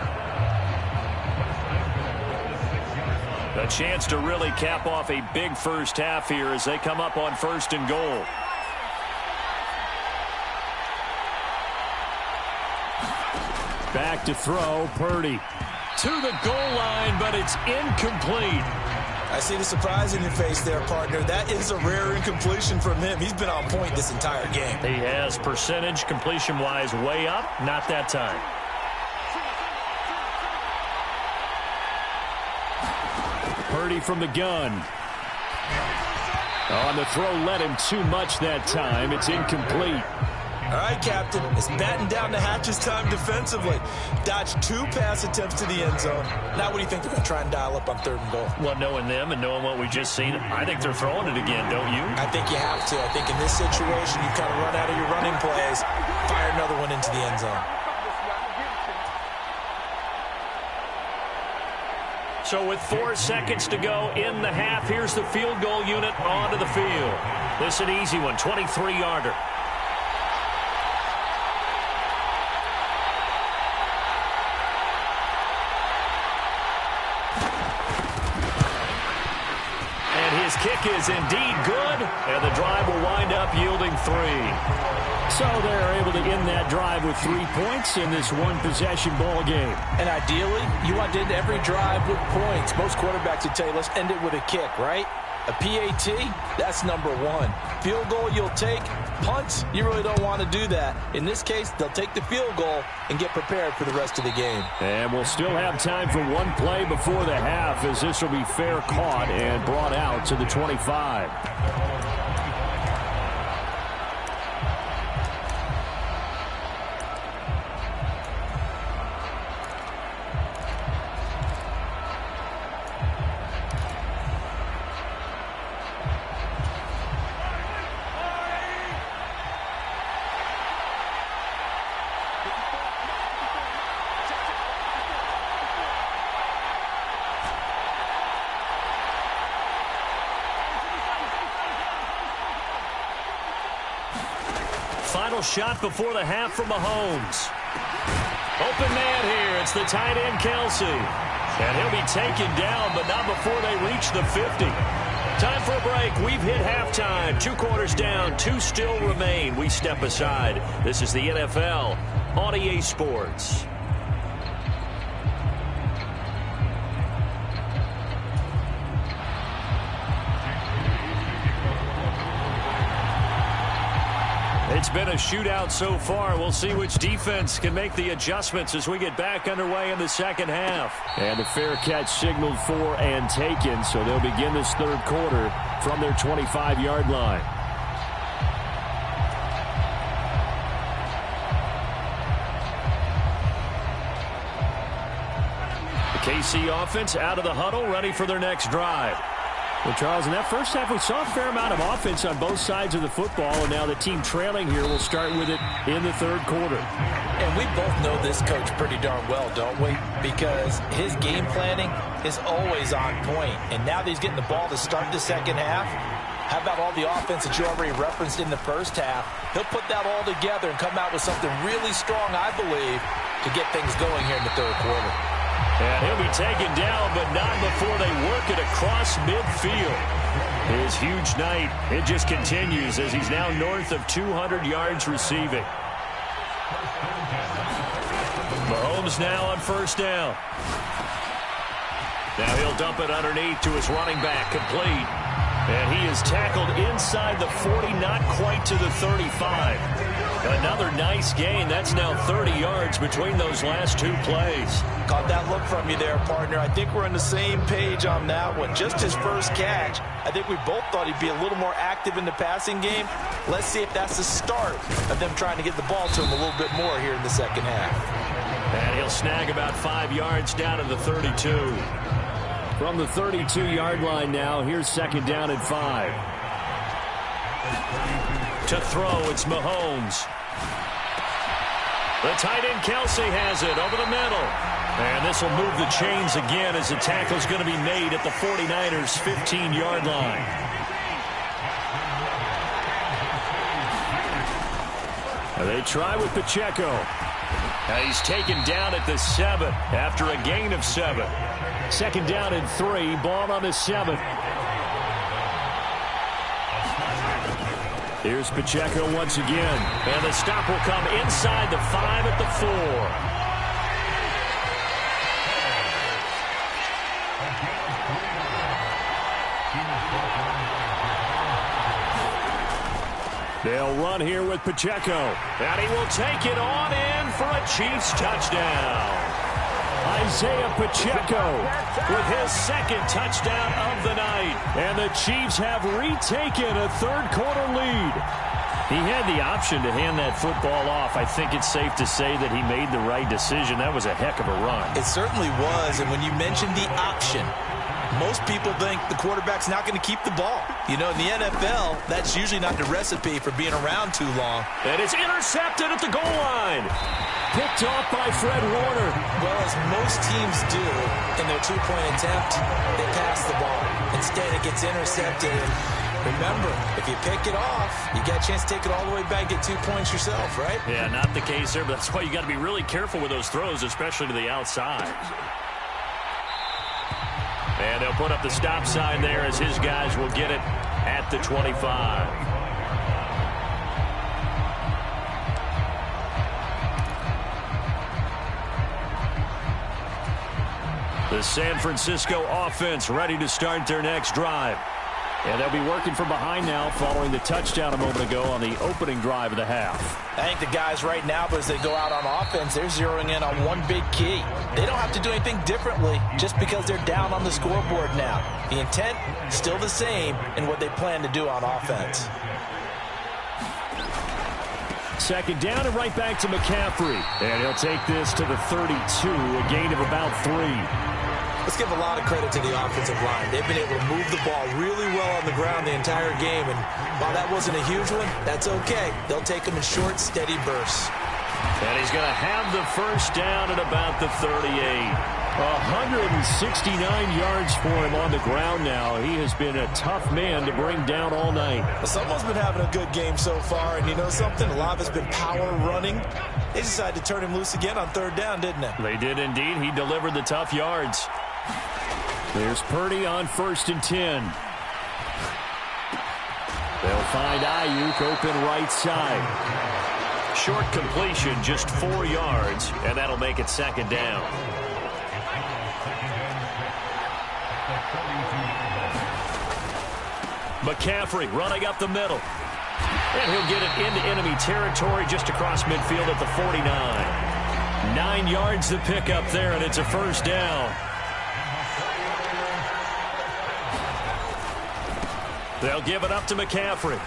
A chance to really cap off a big first half here as they come up on 1st and goal. Back to throw, Purdy. To the goal line, but it's incomplete.
I see the surprise in your face there, partner. That is a rare incompletion from him. He's been on point this entire game.
He has percentage completion-wise way up. Not that time.
Purdy from the gun. On the throw, led him too much that time. It's incomplete.
All right, Captain. It's batten down the hatches time defensively. Dodged 2 pass attempts to the end zone. Now what do you think they're going to try and dial up on 3rd and goal?
Well, knowing them and knowing what we just seen, I think they're throwing it again, don't you?
I think you have to. I think in this situation, you kind of run out of your running plays, fire another one into the end zone.
So with 4 seconds to go in the half, here's the field goal unit onto the field. This is an easy one, 23-yarder. His kick is indeed good, and the drive will wind up yielding 3.
So they're able to end that drive with 3 points in this one-possession ball game.
And ideally, you want to end every drive with points. Most quarterbacks would tell you, let's end it with a kick, right? A PAT, that's number one. Field goal you'll take. Punts, you really don't want to do that. In this case, they'll take the field goal and get prepared for the rest of the game.
And we'll still have time for one play before the half, as this will be fair caught and brought out to the 25. Final shot before the half from Mahomes. Open man here. It's the tight end, Kelce. And he'll be taken down, but not before they reach the 50. Time for a break. We've hit halftime. 2 quarters down. 2 still remain. We step aside. This is the NFL on EA Sports. It's been a shootout so far. We'll see which defense can make the adjustments as we get back underway in the second half. And the fair catch signaled for and taken, so they'll begin this third quarter from their 25-yard line. The KC offense out of the huddle, ready for their next drive. Well, Charles, in that first half, we saw a fair amount of offense on both sides of the football, and now the team trailing here will start with it in the third quarter.
And we both know this coach pretty darn well, don't we? Because his game planning is always on point. And now that he's getting the ball to start the second half, how about all the offense that you already referenced in the first half? He'll put that all together and come out with something really strong, I believe, to get things going here in the third quarter.
And he'll be taken down, but not before they work it across midfield. His huge night, it just continues as he's now north of 200 yards receiving. Mahomes now on first down. Now he'll dump it underneath to his running back, complete. And he is tackled inside the 40, not quite to the 35. Another nice gain. That's now 30 yards between those last 2 plays.
Caught that look from you there, partner. I think we're on the same page on that one. Just his first catch. I think we both thought he'd be a little more active in the passing game. Let's see if that's the start of them trying to get the ball to him a little bit more here in the second half.
And he'll snag about 5 yards down to the 32.
From the 32-yard line now, here's second down and 5.
To throw, it's Mahomes. The tight end, Kelce, has it over the middle. And this will move the chains again as the tackle's going to be made at the 49ers' 15-yard line.
Now they try with Pacheco.
Now he's taken down at the 7 after a gain of 7.
Second down and 3, ball on the 7. Here's Pacheco once again.
And the stop will come inside the 5 at the 4.
They'll run here with Pacheco.
And he will take it on in for a Chiefs touchdown.
Isaiah Pacheco
with his second touchdown of the night.
And the Chiefs have retaken a third-quarter lead. He had the option to hand that football off. I think it's safe to say that he made the right decision. That was a heck of a run.
It certainly was, and when you mentioned the option, most people think the quarterback's not going to keep the ball. You know, in the NFL, that's usually not the recipe for being around too long.
And it's intercepted at the goal line.
Picked off by Fred Warner.
Well, as most teams do in their two-point attempt, they pass the ball. Instead, it gets intercepted. Remember, if you pick it off, you got a chance to take it all the way back, get 2 points yourself, right?
Yeah, not the case there, but that's why you got to be really careful with those throws, especially to the outside. And they'll put up the stop sign there as his guys will get it at the 25. The San Francisco offense ready to start their next drive.
And they'll be working from behind now following the touchdown a moment ago on the opening drive of the half.
I think the guys right now, as they go out on offense, they're zeroing in on one big key. They don't have to do anything differently just because they're down on the scoreboard now. The intent still the same in what they plan to do on offense.
Second down and right back to McCaffrey. And he'll take this to the 32, a gain of about 3.
Let's give a lot of credit to the offensive line. They've been able to move the ball really well on the ground the entire game. And while that wasn't a huge one, that's okay. They'll take them in short, steady bursts.
And he's going to have the first down at about the 38.
169 yards for him on the ground now. He has been a tough man to bring down all night.
Well, someone's been having a good game so far. And you know something? A lot of it's been power running. They decided to turn him loose again on third down, didn't they?
They did indeed. He delivered the tough yards.
There's Purdy on 1st and 10. They'll find Ayuk open right side.
Short completion, just 4 yards, and that'll make it second down. McCaffrey running up the middle. And he'll get it into enemy territory just across midfield at the 49. 9 yards to pick up there, and it's a first down. They'll give it up to McCaffrey.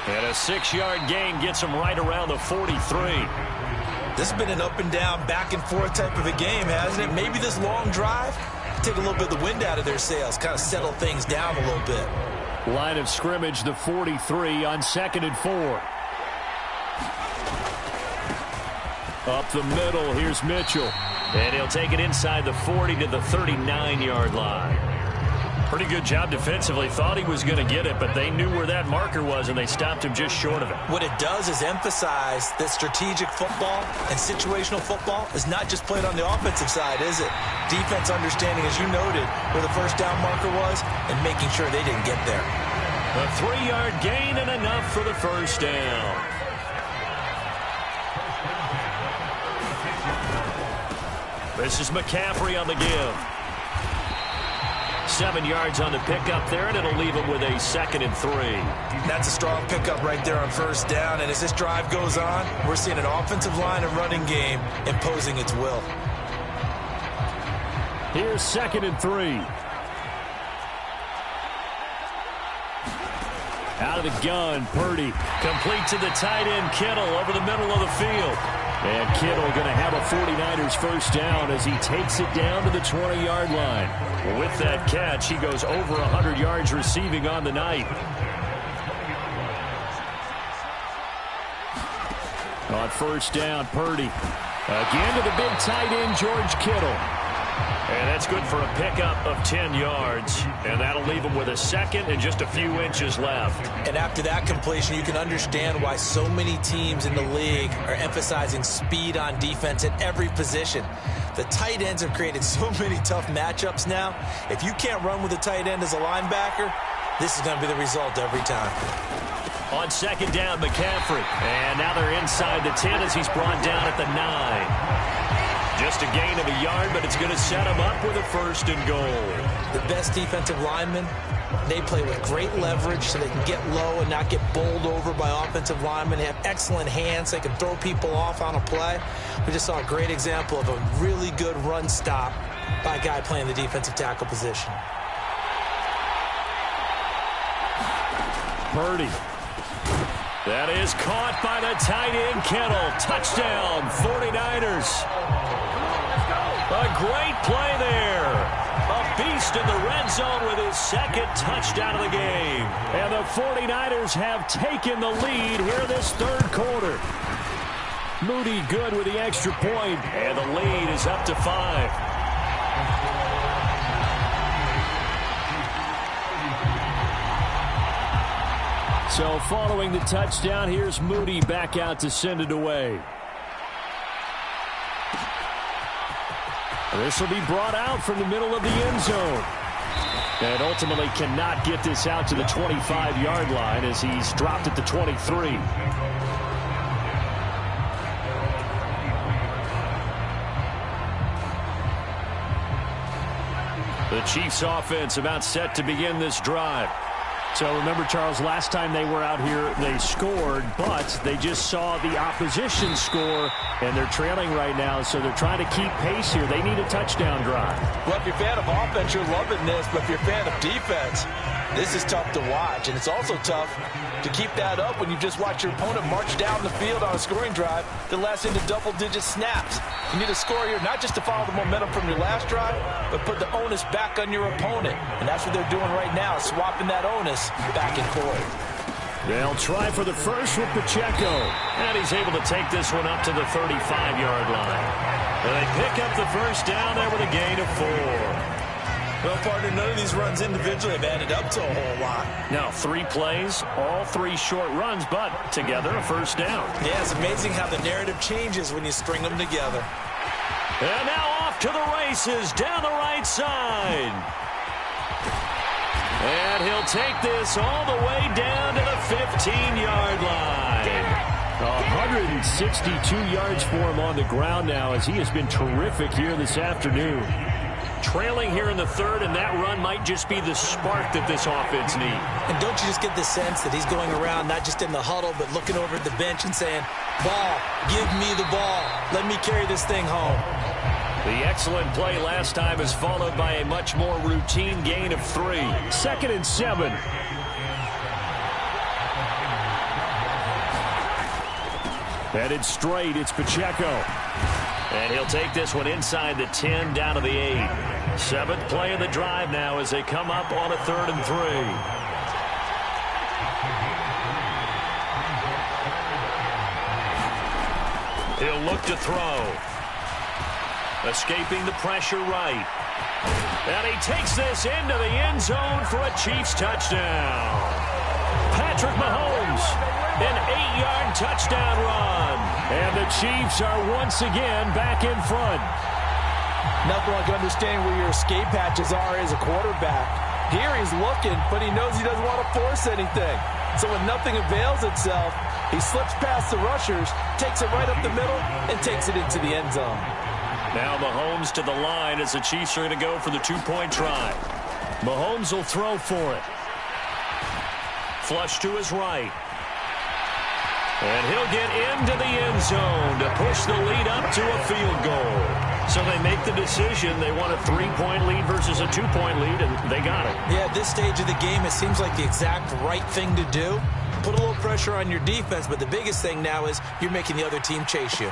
And a 6-yard gain gets him right around the 43.
This has been an up and down, back and forth type of a game, hasn't it? Maybe this long drive take a little bit of the wind out of their sails, kind of settle things down a little bit.
Line of scrimmage, the 43 on 2nd and 4. Up the middle, here's Mitchell.
And he'll take it inside the 40 to the 39-yard line. Pretty good job defensively. Thought he was going to get it, but they knew where that marker was, and they stopped him just short of it.
What it does is emphasize that strategic football and situational football is not just played on the offensive side, is it? Defense understanding, as you noted, where the first down marker was and making sure they didn't get there.
A 3-yard gain and enough for the first down. This is McCaffrey on the give. 7 yards on the pickup there, and it'll leave him with a 2nd and 3.
That's a strong pickup right there on first down, and as this drive goes on, we're seeing an offensive line and running game imposing its will.
Here's 2nd and 3. Out of the gun, Purdy.
Complete to the tight end, Kittle, over the middle of the field.
And Kittle going to have a 49ers first down as he takes it down to the 20-yard line.
With that catch, he goes over 100 yards receiving on the night.
On first down, Purdy. Again to the big tight end, George Kittle.
And that's good for a pickup of 10 yards. And that'll leave him with a 2nd and just a few inches left.
And after that completion, you can understand why so many teams in the league are emphasizing speed on defense at every position. The tight ends have created so many tough matchups now. If you can't run with a tight end as a linebacker, this is going to be the result every time.
On 2nd down, McCaffrey. And now they're inside the 10 as he's brought down at the 9. Just a gain of a yard, but it's going to set him up with a 1st and goal.
The best defensive linemen, they play with great leverage so they can get low and not get bowled over by offensive linemen. They have excellent hands. They can throw people off on a play. We just saw a great example of a really good run stop by a guy playing the defensive tackle position.
Purdy.
That is caught by the tight end, Kittle. Touchdown, 49ers. A great play there. A beast in the red zone with his 2nd touchdown of the game.
And the 49ers have taken the lead here this 3rd quarter. Moody good with the extra point.
And the lead is up to 5.
So following the touchdown, here's Moody back out to send it away. This will be brought out from the middle of the end zone. And ultimately cannot get this out to the 25-yard line as he's dropped at the 23.
The Chiefs offense about set to begin this drive.
So remember, Charles, last time they were out here, they scored, but they just saw the opposition score, and they're trailing right now, so they're trying to keep pace here. They need a touchdown drive.
Well, if you're a fan of offense, you're loving this, but if you're a fan of defense, this is tough to watch, and it's also tough to keep that up when you just watch your opponent march down the field on a scoring drive that lasts into double-digit snaps. You need a score here, not just to follow the momentum from your last drive, but put the onus back on your opponent, and that's what they're doing right now, swapping that onus back and forth.
They'll try for the first with Pacheco.
And he's able to take this one up to the 35-yard line. And they pick up the first down there with a gain of 4.
Well, partner, none of these runs individually have added up to a whole lot.
Now, 3 plays, all 3 short runs, but together a first down.
Yeah, it's amazing how the narrative changes when you string them together.
And now off to the races down the right side. And he'll take this all the way down to the 15-yard line.
162 yards for him on the ground now as he has been terrific here this afternoon.
Trailing here in the third, and that run might just be the spark that this offense needs.
And don't you just get the sense that he's going around not just in the huddle, but looking over at the bench and saying, ball, give me the ball. Let me carry this thing home.
The excellent play last time is followed by a much more routine gain of 3.
2nd and 7. Headed straight, it's Pacheco.
And he'll take this one inside the 10 down to the 8. 7th play of the drive now as they come up on a 3rd and 3. He'll look to throw. Escaping the pressure right. And he takes this into the end zone for a Chiefs touchdown. Patrick Mahomes, an 8-yard touchdown run.
And the Chiefs are once again back in front.
Nothing like understanding where your escape hatches are as a quarterback. Here he's looking, but he knows he doesn't want to force anything. So when nothing avails itself, he slips past the rushers, takes it right up the middle, and takes it into the end zone.
Now Mahomes to the line as the Chiefs are going to go for the 2-point try. Mahomes will throw for it. Flush to his right. And he'll get into the end zone to push the lead up to a field goal. So they make the decision. They want a 3-point lead versus a 2-point lead, and they got it.
Yeah, at this stage of the game, it seems like the exact right thing to do. Put a little pressure on your defense, but the biggest thing now is you're making the other team chase you.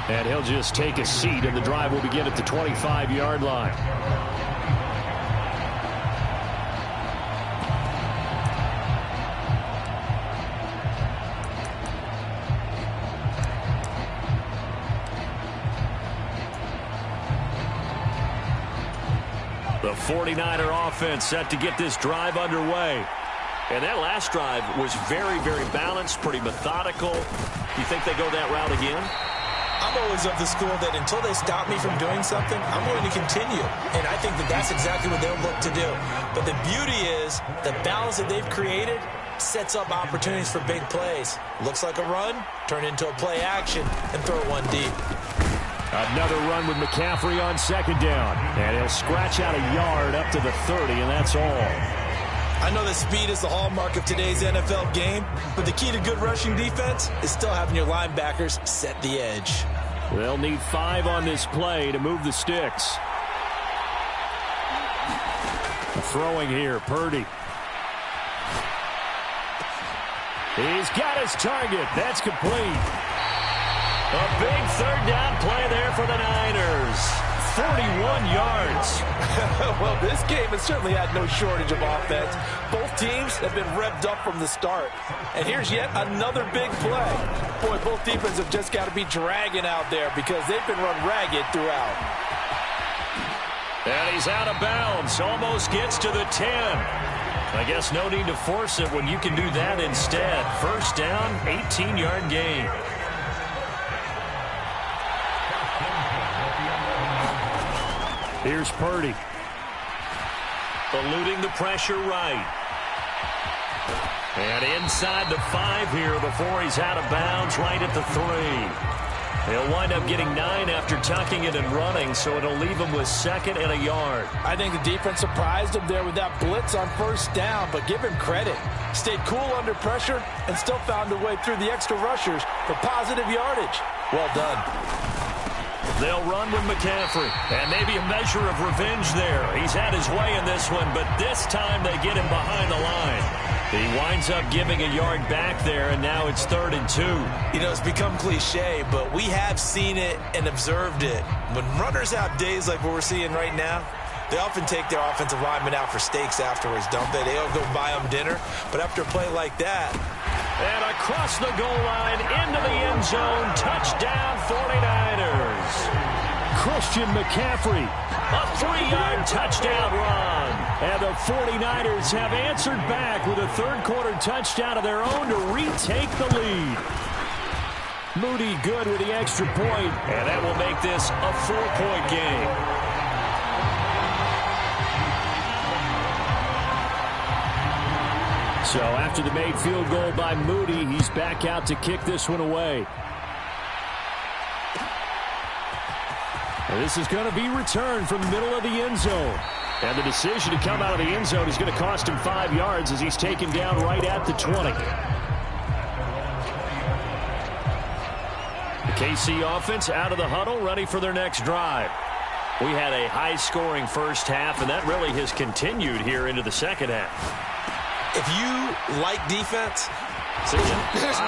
And he'll just take a seat, and the drive will begin at the 25-yard line.
The 49er offense set to get this drive underway. And that last drive was very, very balanced, pretty methodical. You think they go that route again?
I'm always of the school that until they stop me from doing something, I'm going to continue. And I think that that's exactly what they'll look to do. But the beauty is the balance that they've created sets up opportunities for big plays. Looks like a run, turn into a play action, and throw one deep.
Another run with McCaffrey on 2nd down. And he'll scratch out a yard up to the 30, and that's all.
I know that speed is the hallmark of today's NFL game, but the key to good rushing defense is still having your linebackers set the edge.
They'll need 5 on this play to move the sticks. Throwing here, Purdy. He's got his target. That's complete.
A big 3rd down play there for the Niners. 41 yards.
Well, this game has certainly had no shortage of offense. Both teams have been revved up from the start. And here's yet another big play. Boy, both defenses have just got to be dragging out there because they've been run ragged throughout.
And he's out of bounds. Almost gets to the 10. I guess no need to force it when you can do that instead. First down, 18-yard gain.
Here's Purdy.
Eluding the pressure right. And inside the 5 here before he's out of bounds right at the 3. He'll wind up getting 9 after tucking it and running, so it'll leave him with 2nd and a yard.
I think the defense surprised him there with that blitz on 1st down, but give him credit. Stayed cool under pressure and still found a way through the extra rushers for positive yardage. Well done.
They'll run with McCaffrey, and maybe a measure of revenge there. He's had his way in this one, but this time they get him behind the line. He winds up giving a yard back there, and now it's 3rd and 2.
You know, it's become cliche, but we have seen it and observed it. When runners have days like what we're seeing right now, they often take their offensive linemen out for steaks afterwards, don't they? They'll go buy them dinner, but after a play like that.
And across the goal line, into the end zone, touchdown 49ers.
Christian McCaffrey.
A 3-yard touchdown run.
And the 49ers have answered back with a third-quarter touchdown of their own to retake the lead. Moody good with the extra point.
And that will make this a 4-point game.
So after the made field goal by Moody, he's back out to kick this one away. And this is going to be returned from the middle of the end zone. And the decision to come out of the end zone is going to cost him 5 yards as he's taken down right at the 20.
The KC offense out of the huddle, ready for their next drive. We had a high-scoring first half, and that really has continued here into the second half.
If you like defense, there's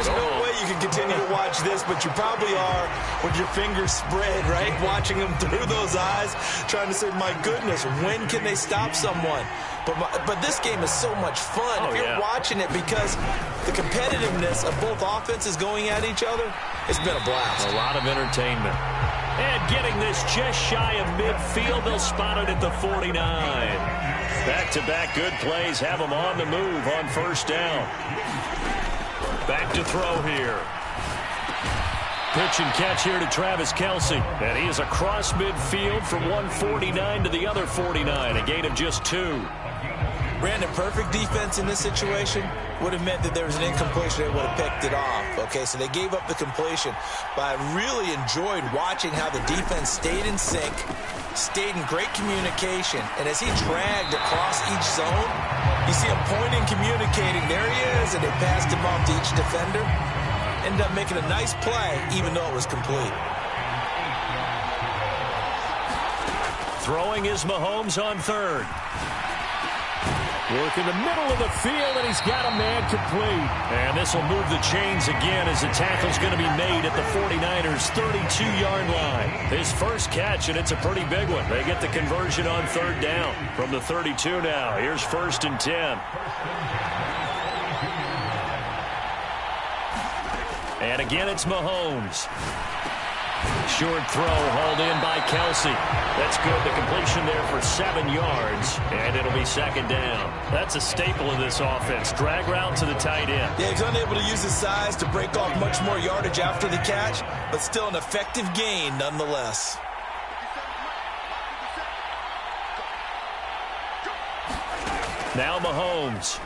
no way you can continue to watch this, but you probably are with your fingers spread, right? Watching them through those eyes, trying to say, my goodness, when can they stop someone? But this game is so much fun. If you're watching it, because the competitiveness of both offenses going at each other, it's been a blast.
A lot of entertainment. And getting this just shy of midfield, they'll spot it at the 49. Back-to-back good plays have them on the move on 1st down. Back to throw here. Pitch and catch here to Travis Kelce. And he is across midfield from 149 to the other 49, a gain of just 2.
Brandon, perfect defense in this situation would have meant that there was an incompletion. They would have picked it off. Okay, so they gave up the completion. But I really enjoyed watching how the defense stayed in sync, stayed in great communication. And as he dragged across each zone, you see him pointing, communicating. There he is, and they passed him off to each defender. Ended up making a nice play, even though it was complete.
Throwing is Mahomes on 3rd.
Work in the middle of the field, and he's got a man complete.
And this will move the chains again as the tackle's going to be made at the 49ers' 32-yard line. His first catch, and it's a pretty big one. They get the conversion on 3rd down from the 32 now. Here's 1st and 10. And again, it's Mahomes. Short throw hauled in by Kelce. That's good. The completion there for 7 yards, and it'll be 2nd down. That's a staple of this offense. Drag route to the tight end.
Yeah, he's unable to use his size to break off much more yardage after the catch, but still an effective gain nonetheless.
Now Mahomes.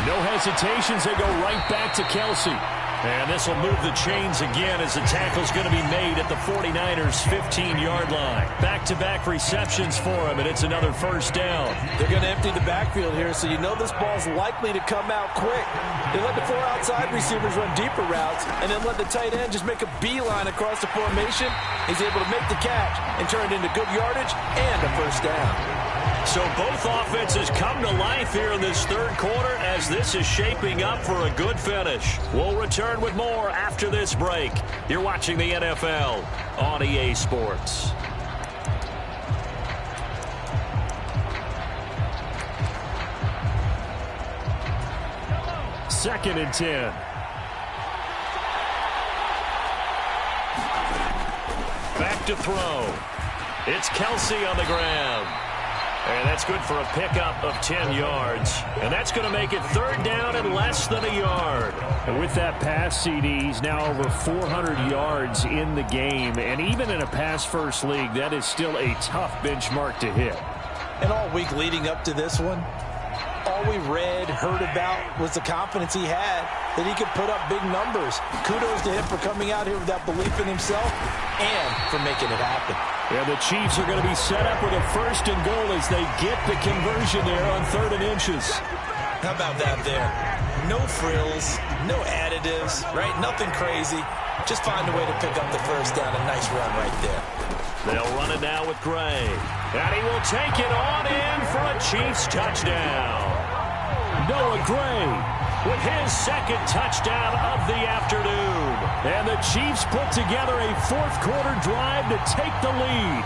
No hesitations. They go right back to Kelce.
And this will move the chains again as the tackle's going to be made at the 49ers' 15-yard line. Back-to-back receptions for him, and it's another 1st down.
They're going to empty the backfield here, so you know this ball's likely to come out quick. They let the 4 outside receivers run deeper routes, and then let the tight end just make a beeline across the formation. He's able to make the catch and turn it into good yardage and a 1st down.
So both offenses come to life here in this 3rd quarter as this is shaping up for a good finish. We'll return with more after this break. You're watching the NFL on EA Sports.
Second and 10.
Back to throw. It's Kelce on the ground. And that's good for a pickup of 10 yards. And that's going to make it 3rd down and less than a yard.
And with that pass, CD, he's now over 400 yards in the game. And even in a pass-first league, that is still a tough benchmark to hit.
And all week leading up to this one,
all we read, heard about was the confidence he had that he could put up big numbers. Kudos to him for coming out here with that belief in himself and for making it happen.
Yeah, the Chiefs are going to be set up with a 1st and goal as they get the conversion there on 3rd and inches.
How about that there? No frills, no additives, right? Nothing crazy. Just find a way to pick up the 1st down. A nice run right there.
They'll run it now with Gray. And he will take it on in for a Chiefs touchdown. Noah Gray with his 2nd touchdown of the afternoon. And the Chiefs put together a 4th quarter drive to take the lead.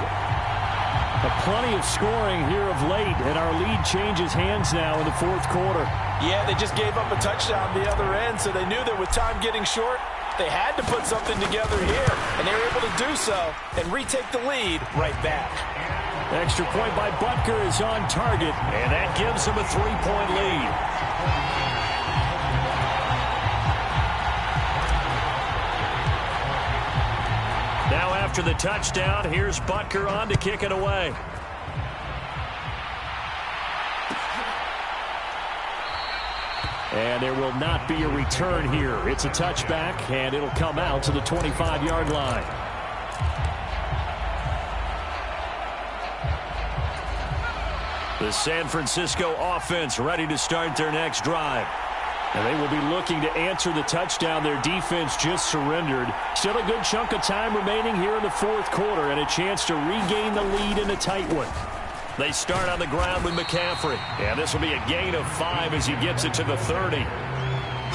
Plenty of scoring here of late, and our lead changes hands now in the 4th quarter.
Yeah, they just gave up a touchdown the other end, so they knew that with time getting short, they had to put something together here, and they were able to do so and retake the lead right back.
Extra point by Butker is on target,
and that gives him a 3-point lead. Now after the touchdown, here's Butker on to kick it away.
And there will not be a return here. It's a touchback, and it'll come out to the 25-yard line. The San Francisco offense ready to start their next drive. And they will be looking to answer the touchdown their defense just surrendered. Still a good chunk of time remaining here in the 4th quarter and a chance to regain the lead in a tight one. They start on the ground with McCaffrey. And this will be a gain of 5 as he gets it to the 30.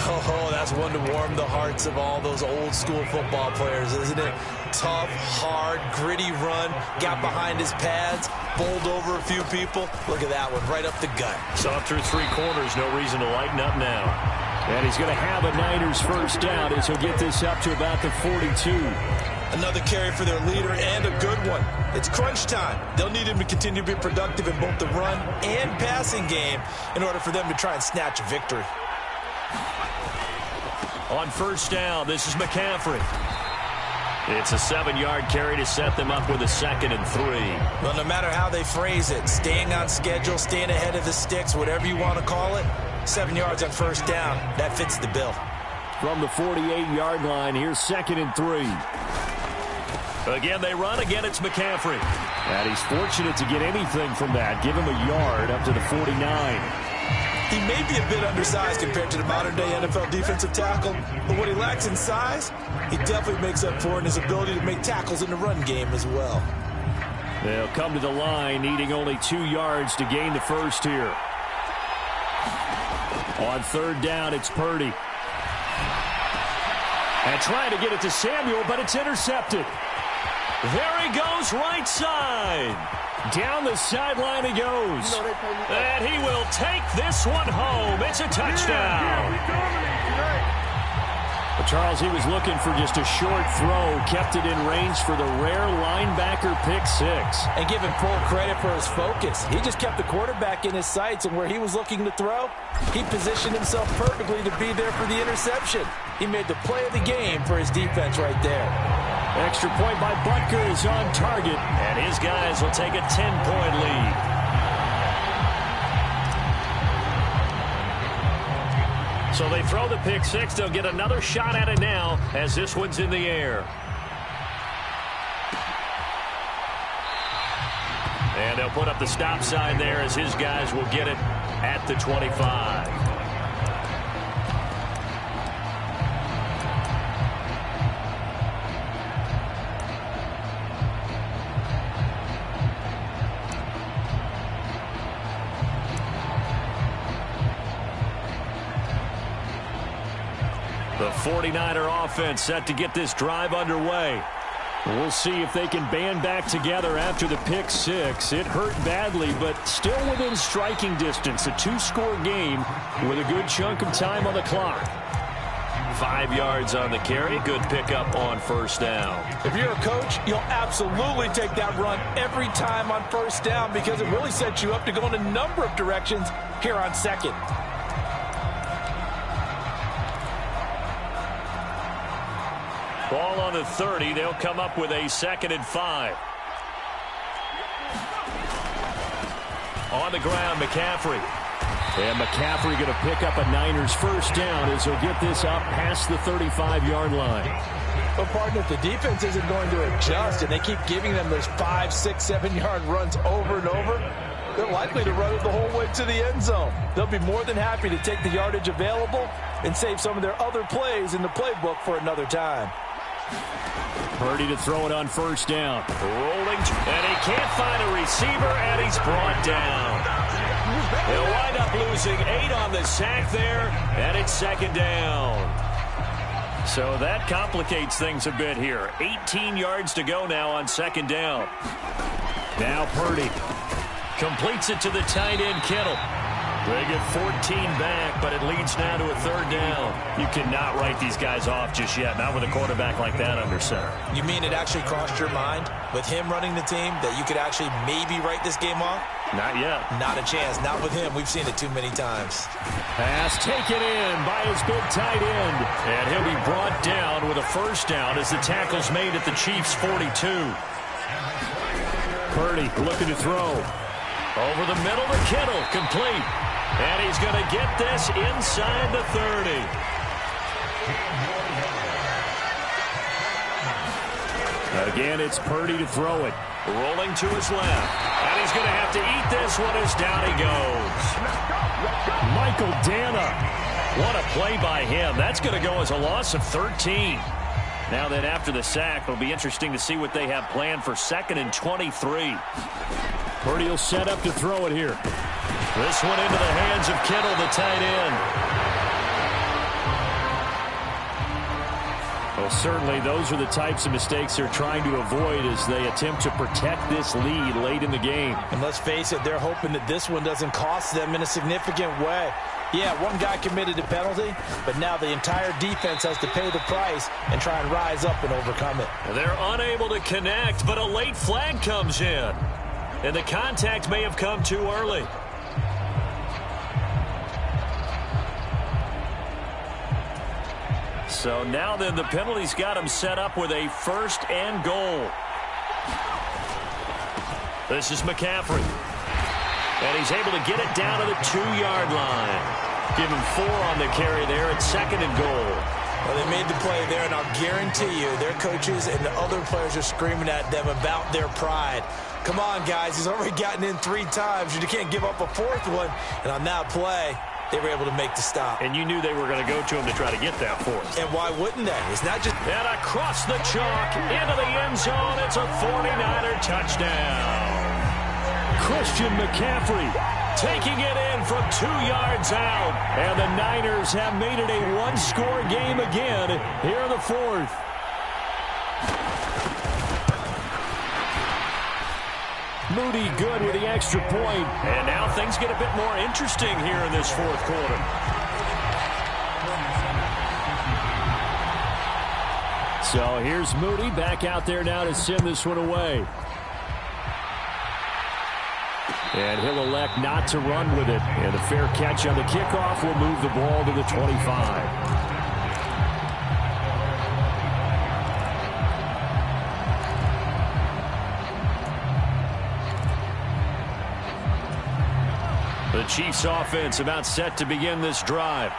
Oh, that's one to warm the hearts of all those old school football players, isn't it? Tough, hard, gritty run, got behind his pads, bowled over a few people. Look at that one, right up the gut.
Saw through 3 quarters, no reason to lighten up now.
And he's going to have a Niners 1st down as he'll get this up to about the 42.
Another carry for their leader and a good one. It's crunch time. They'll need him to continue to be productive in both the run and passing game in order for them to try and snatch a victory.
On 1st down, this is McCaffrey. It's a 7-yard carry to set them up with a 2nd and 3.
Well, no matter how they phrase it, staying on schedule, staying ahead of the sticks, whatever you want to call it, 7 yards on 1st down, that fits the bill.
From the 48-yard line, here's 2nd and 3.
Again, they run. Again, it's McCaffrey.
And he's fortunate to get anything from that. Give him a yard up to the 49.
He may be a bit undersized compared to the modern-day NFL defensive tackle, but what he lacks in size, he definitely makes up for in his ability to make tackles in the run game as well.
They'll come to the line, needing only 2 yards to gain the 1st here. On 3rd down, it's Purdy. And trying to get it to Samuel, but it's intercepted. There he goes, right side. Down the sideline he goes. And he will take this one home. It's a touchdown. But Charles, he was looking for just a short throw. Kept it in range for the rare linebacker pick 6.
And give him full credit for his focus. He just kept the quarterback in his sights, and where he was looking to throw, he positioned himself perfectly to be there for the interception. He made the play of the game for his defense right there.
Extra point by Butker is on target.
And his guys will take a 10-point lead. So they throw the pick 6. They'll get another shot at it now as this one's in the air. And they'll put up the stop sign there as his guys will get it at the 25. The 49er offense set to get this drive underway. We'll see if they can band back together after the pick 6. It hurt badly, but still within striking distance. A 2-score game with a good chunk of time on the clock. 5 yards on the carry. Good pickup on 1st down.
If you're a coach, you'll absolutely take that run every time on 1st down because it really sets you up to go in a number of directions here on 2nd.
Ball on the 30. They'll come up with a 2nd and 5. On the ground, McCaffrey.
And McCaffrey going to pick up a Niners first down as he'll get this up past the 35-yard line.
Well, partner, if the defense isn't going to adjust and they keep giving them those 5, 6, 7-yard runs over and over, they're likely to run it the whole way to the end zone. They'll be more than happy to take the yardage available and save some of their other plays in the playbook for another time.
Purdy to throw it on first down.
Rolling, and he can't find a receiver, and he's brought down. He'll wind up losing 8 on the sack there, and it's second down. So that complicates things a bit here. 18 yards to go now on second down.
Now Purdy
completes it to the tight end, Kittle. They get 14 back, but it leads now to a third down.
You cannot write these guys off just yet, not with a quarterback like that under center.
You mean it actually crossed your mind with him running the team that you could actually maybe write this game off?
Not yet.
Not a chance. Not with him. We've seen it too many times.
Pass taken in by his big tight end.
And he'll be brought down with a first down as the tackle's made at the Chiefs' 42.
Purdy looking to throw.
Over the middle to Kittle. Complete. And he's going to get this inside the 30.
Again, it's Purdy to throw it.
Rolling to his left. And he's going to have to eat this one as down he goes.
Michael Dana.
What a play by him. That's going to go as a loss of 13. Now that after the sack, it'll be interesting to see what they have planned for 2nd and 23.
Purdy will set up to throw it here.
This one into the hands of Kittle, the tight end.
Well, certainly those are the types of mistakes they're trying to avoid as they attempt to protect this lead late in the game.
And let's face it, they're hoping that this one doesn't cost them in a significant way. Yeah, one guy committed a penalty, but now the entire defense has to pay the price and try and rise up and overcome it.
They're unable to connect, but a late flag comes in. And the contact may have come too early. So now then the penalty's got him set up with a 1st and goal. This is McCaffrey. And he's able to get it down to the 2-yard line. Give him 4 on the carry there at 2nd and goal.
Well, they made the play there, and I'll guarantee you their coaches and the other players are screaming at them about their pride. Come on, guys. He's already gotten in 3 times. You can't give up a 4th one. And on that play, they were able to make the stop.
And you knew they were going to go to him to try to get that 4th.
And why wouldn't they? It's not just...
And across the chalk, into the end zone. It's a 49er touchdown.
Christian McCaffrey
taking it in from 2 yards out.
And the Niners have made it a 1-score game again here in the 4th. Moody good with the extra point.
And now things get a bit more interesting here in this 4th quarter.
So here's Moody back out there now to send this one away. And he'll elect not to run with it. And a fair catch on the kickoff will move the ball to the 25.
The Chiefs offense about set to begin this drive.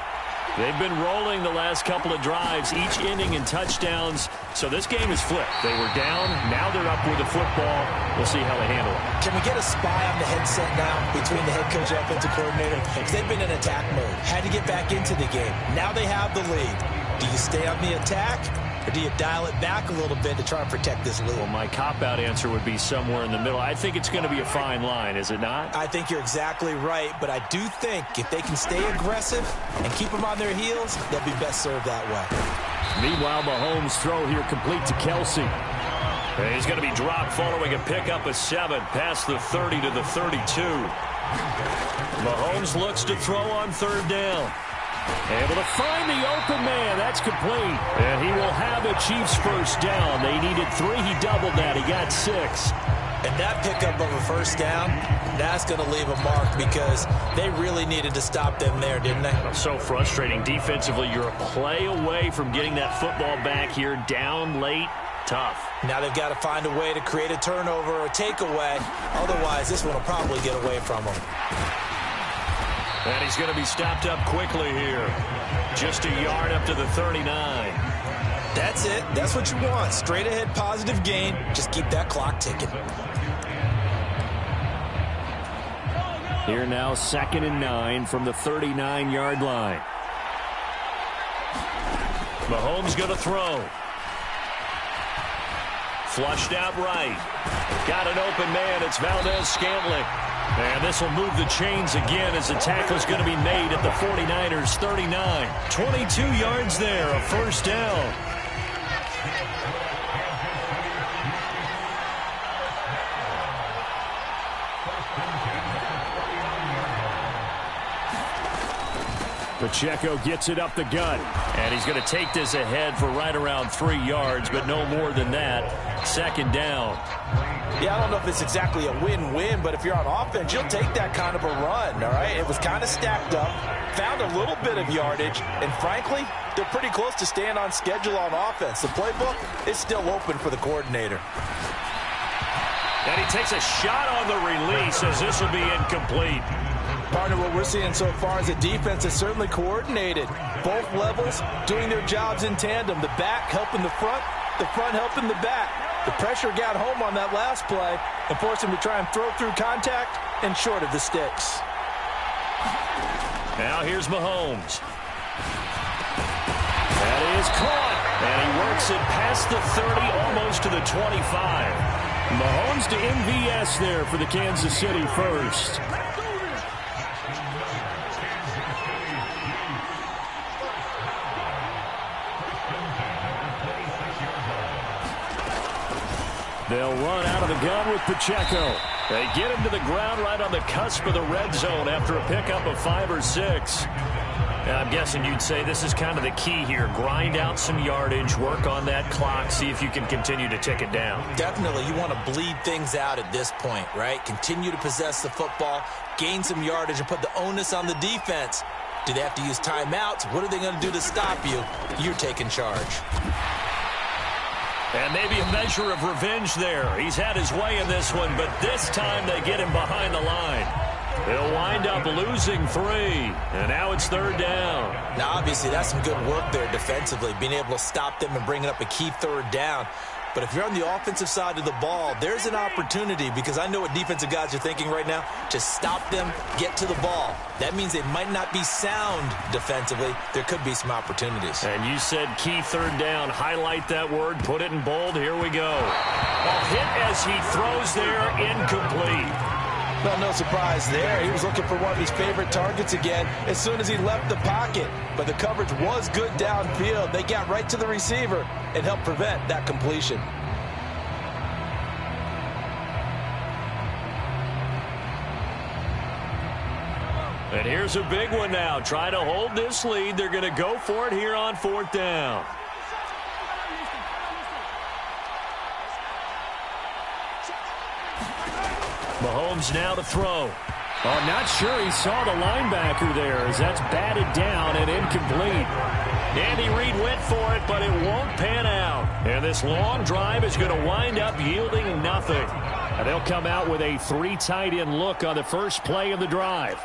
They've been rolling the last couple of drives, each ending in touchdowns. So this game is flipped. They were down. Now they're up with the football. We'll see how they handle it.
Can we get a spy on the headset now between the head coach and offensive coordinator? Because they've been in attack mode. Had to get back into the game. Now they have the lead. Do you stay on the attack? Or do you dial it back a little bit to try and protect this lead?
Well, my cop-out answer would be somewhere in the middle. I think it's going to be a fine line, is it not?
I think you're exactly right, but I do think if they can stay aggressive and keep them on their heels, they'll be best served that way.
Meanwhile, Mahomes' throw here complete to Kelce.
And he's going to be dropped following a pickup of 7 past the 30 to the 32. Mahomes looks to throw on 3rd down.
Able to find the open man. That's complete. And he will have the Chiefs first down. They needed 3. He doubled that. He got 6.
And that pickup of a first down, that's going to leave a mark because they really needed to stop them there, didn't they?
So frustrating. Defensively, you're a play away from getting that football back here down late. Tough.
Now they've got to find a way to create a turnover or a takeaway. Otherwise, this one will probably get away from them.
And he's going to be stopped up quickly here. Just a yard up to the 39.
That's it. That's what you want. Straight ahead positive gain. Just keep that clock ticking.
Here now, 2nd and 9 from the 39-yard line.
Mahomes going to throw. Flushed out right. Got an open man. It's Valdez-Scantling. And this will move the chains again as the tackle's going to be made at the 49ers' 39. 22 yards there, a first down.
Pacheco gets it up the gut.
And he's going to take this ahead for right around 3 yards, but no more than that. 2nd down.
Yeah, I don't know if it's exactly a win-win, but if you're on offense, you'll take that kind of a run, all right? It was kind of stacked up, found a little bit of yardage, and frankly, they're pretty close to staying on schedule on offense. The playbook is still open for the coordinator.
And he takes a shot on the release as this will be incomplete.
Partner, what we're seeing so far is a defense that's certainly coordinated. Both levels doing their jobs in tandem. The back helping the front helping the back. The pressure got home on that last play and forced him to try and throw through contact and short of the sticks.
Now here's Mahomes. That is caught. And he works it past the 30, almost to the 25.
Mahomes to MVS there for the Kansas City first. They'll run out of the gun with Pacheco. They get him to the ground right on the cusp of the red zone after a pickup of 5 or 6.
I'm guessing you'd say this is kind of the key here. Grind out some yardage, work on that clock, see if you can continue to tick it down.
Definitely, you want to bleed things out at this point, right? Continue to possess the football, gain some yardage, and put the onus on the defense. Do they have to use timeouts? What are they going to do to stop you? You're taking charge.
And maybe a measure of revenge there. He's had his way in this one, but this time they get him behind the line. They'll wind up losing 3, and now it's 3rd down.
Now, obviously, that's some good work there defensively, being able to stop them and bringing up a key 3rd down. But if you're on the offensive side of the ball, there's an opportunity, because I know what defensive guys are thinking right now, to stop them, get to the ball. That means they might not be sound defensively. There could be some opportunities.
And you said key 3rd down. Highlight that word. Put it in bold. Here we go. A hit as he throws there, incomplete.
Well, no surprise there. He was looking for one of his favorite targets again as soon as he left the pocket. But the coverage was good downfield. They got right to the receiver and helped prevent that completion.
And here's a big one now. Try to hold this lead. They're going to go for it here on 4th down. Mahomes now to throw.
Oh, not sure he saw the linebacker there as that's batted down and incomplete.
Andy Reid went for it, but it won't pan out. And this long drive is going to wind up yielding nothing.
And they'll come out with a 3 tight end look on the first play of the drive.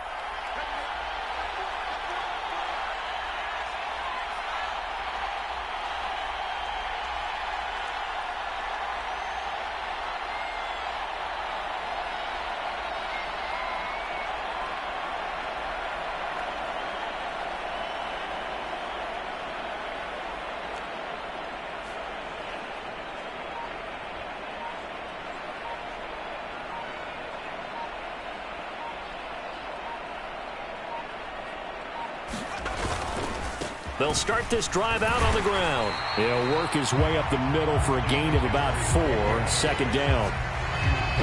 They'll start this drive out on the ground.
He'll work his way up the middle for a gain of about 4, 2nd down.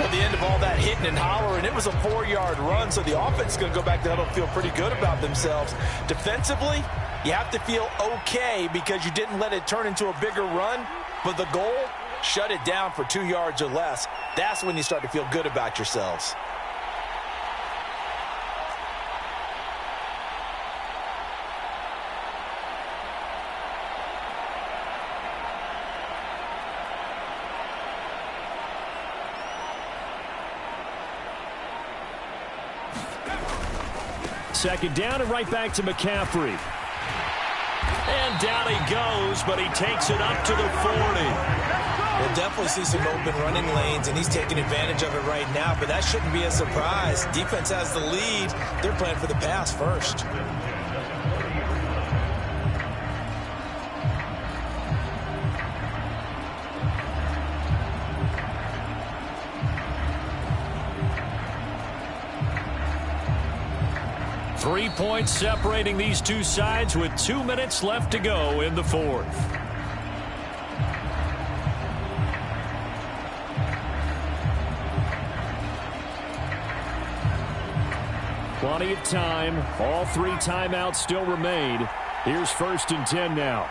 At the end of all that hitting and hollering, it was a 4-yard run, so the offense is going to go back to huddle and feel pretty good about themselves. Defensively, you have to feel okay because you didn't let it turn into a bigger run, but the goal, shut it down for 2 yards or less. That's when you start to feel good about yourselves.
second down, and right back to McCaffrey.
And down he goes, but he takes it up to the 40.
We'll definitely see some open running lanes, and he's taking advantage of it right now, but that shouldn't be a surprise. Defense has the lead. They're playing for the pass first.
Three points separating these two sides with 2 minutes left to go in the fourth.
Plenty of time. All 3 timeouts still remain. Here's 1st and 10 now.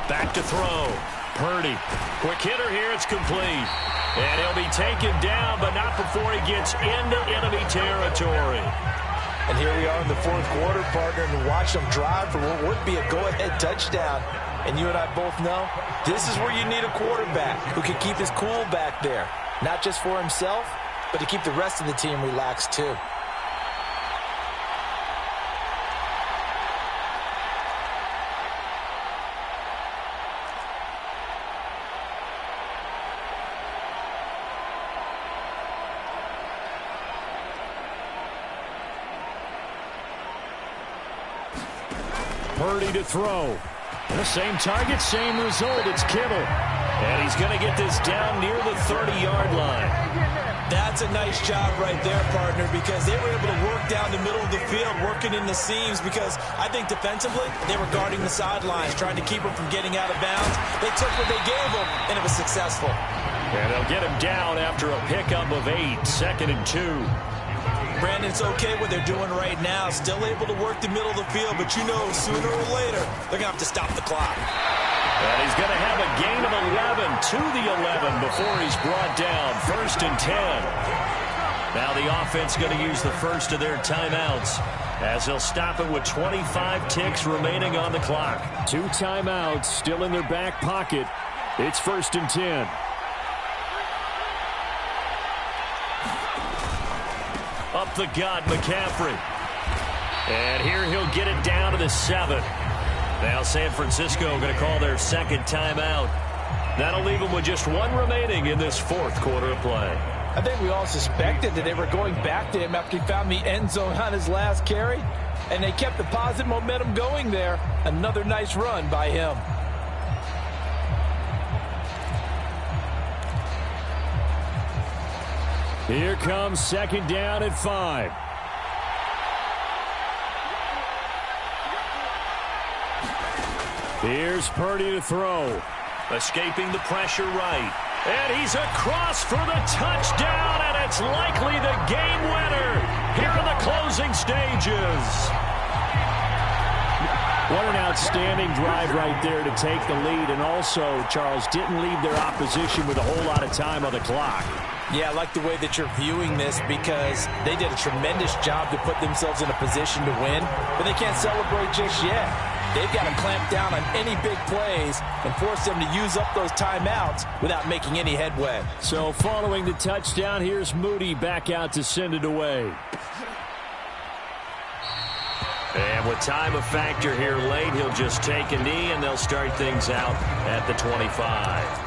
Back to throw. Purdy. Quick hitter here. It's complete. And he'll be taken down, but not before he gets into enemy territory.
And here we are in the fourth quarter, partner, and watch them drive for what would be a go-ahead touchdown. And you and I both know this is where you need a quarterback who can keep his cool back there. Not just for himself, but to keep the rest of the team relaxed too.
Purdy to throw. The same target, same result. It's Kittle.
And he's going to get this down near the 30-yard line.
That's a nice job right there, partner, because they were able to work down the middle of the field, working in the seams, because I think defensively they were guarding the sidelines, trying to keep them from getting out of bounds. They took what they gave them, and it was successful.
And they'll get him down after a pickup of 8, 2nd and 2.
Brandon, it's okay what they're doing right now. Still able to work the middle of the field, but you know sooner or later they're going to have to stop the clock.
And he's going to have a gain of 11 to the 11 before he's brought down. 1st and 10. Now the offense going to use the first of their timeouts as they'll stop it with 25 ticks remaining on the clock.
2 timeouts still in their back pocket. It's 1st and 10.
Up the gut, McCaffrey. And here he'll get it down to the 7. Now San Francisco going to call their second timeout. That'll leave them with just 1 remaining in this fourth quarter of play.
I think we all suspected that they were going back to him after he found the end zone on his last carry, and they kept the positive momentum going there. Another nice run by him.
Here comes 2nd down at 5. Here's Purdy to throw.
Escaping the pressure right. And he's across for the touchdown, and it's likely the game winner here in the closing stages.
What an outstanding drive right there to take the lead, and also, Charles, didn't leave their opposition with a whole lot of time on the clock.
Yeah, I like the way that you're viewing this because they did a tremendous job to put themselves in a position to win, but they can't celebrate just yet. They've got to clamp down on any big plays and force them to use up those timeouts without making any headway.
So following the touchdown, here's Moody back out to send it away.
And with time a factor here late, he'll just take a knee, and they'll start things out at the 25.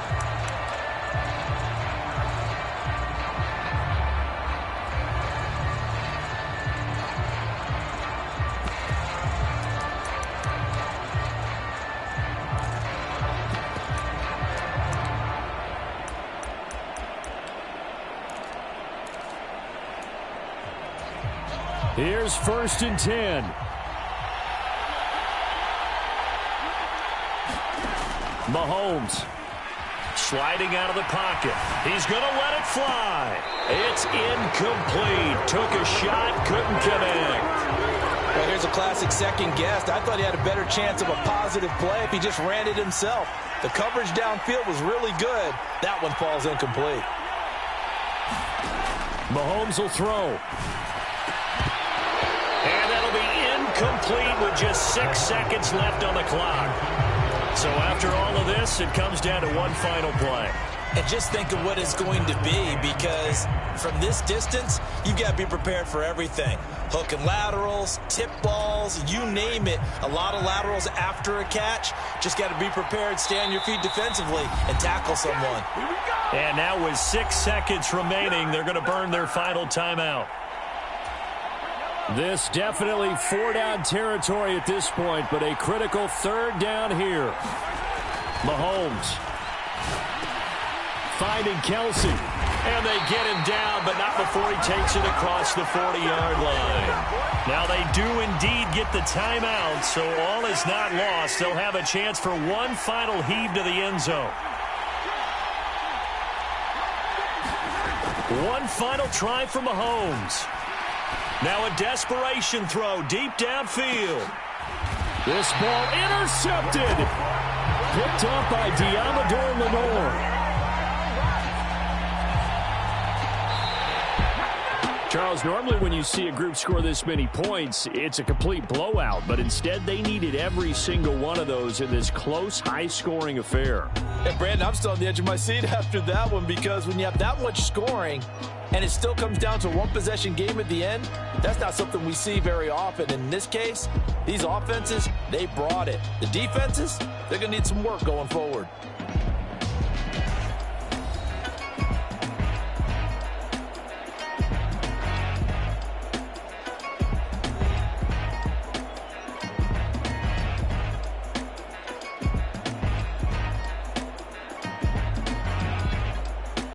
Here's 1st and 10. Mahomes sliding out of the pocket. He's going to let it fly. It's incomplete. Took a shot, couldn't connect.
Well, here's a classic second guess. I thought he had a better chance of a positive play if he just ran it himself. The coverage downfield was really good. That one falls incomplete.
Mahomes will throw.
And that'll be incomplete with just 6 seconds left on the clock. So after all of this, it comes down to one final play.
And just think of what it's going to be, because from this distance, you've got to be prepared for everything. Hook and laterals, tip balls, you name it. A lot of laterals after a catch. Just got to be prepared, stay on your feet defensively, and tackle someone.
And now with 6 seconds remaining, they're going to burn their final timeout.
This definitely 4-down territory at this point, but a critical 3rd down here. Mahomes finding Kelce.
And they get him down, but not before he takes it across the 40-yard line. Now they do indeed get the timeout, so all is not lost. They'll have a chance for one final heave to the end zone. One final try for Mahomes. Now a desperation throw deep downfield.
This ball intercepted. Picked up by Deommodore Lenoir. Charles, normally when you see a group score this many points, it's a complete blowout. But instead, they needed every single one of those in this close, high-scoring affair.
And Brandon, I'm still on the edge of my seat after that one, because when you have that much scoring and it still comes down to one possession game at the end, that's not something we see very often. In this case, these offenses, they brought it. The defenses, they're going to need some work going forward.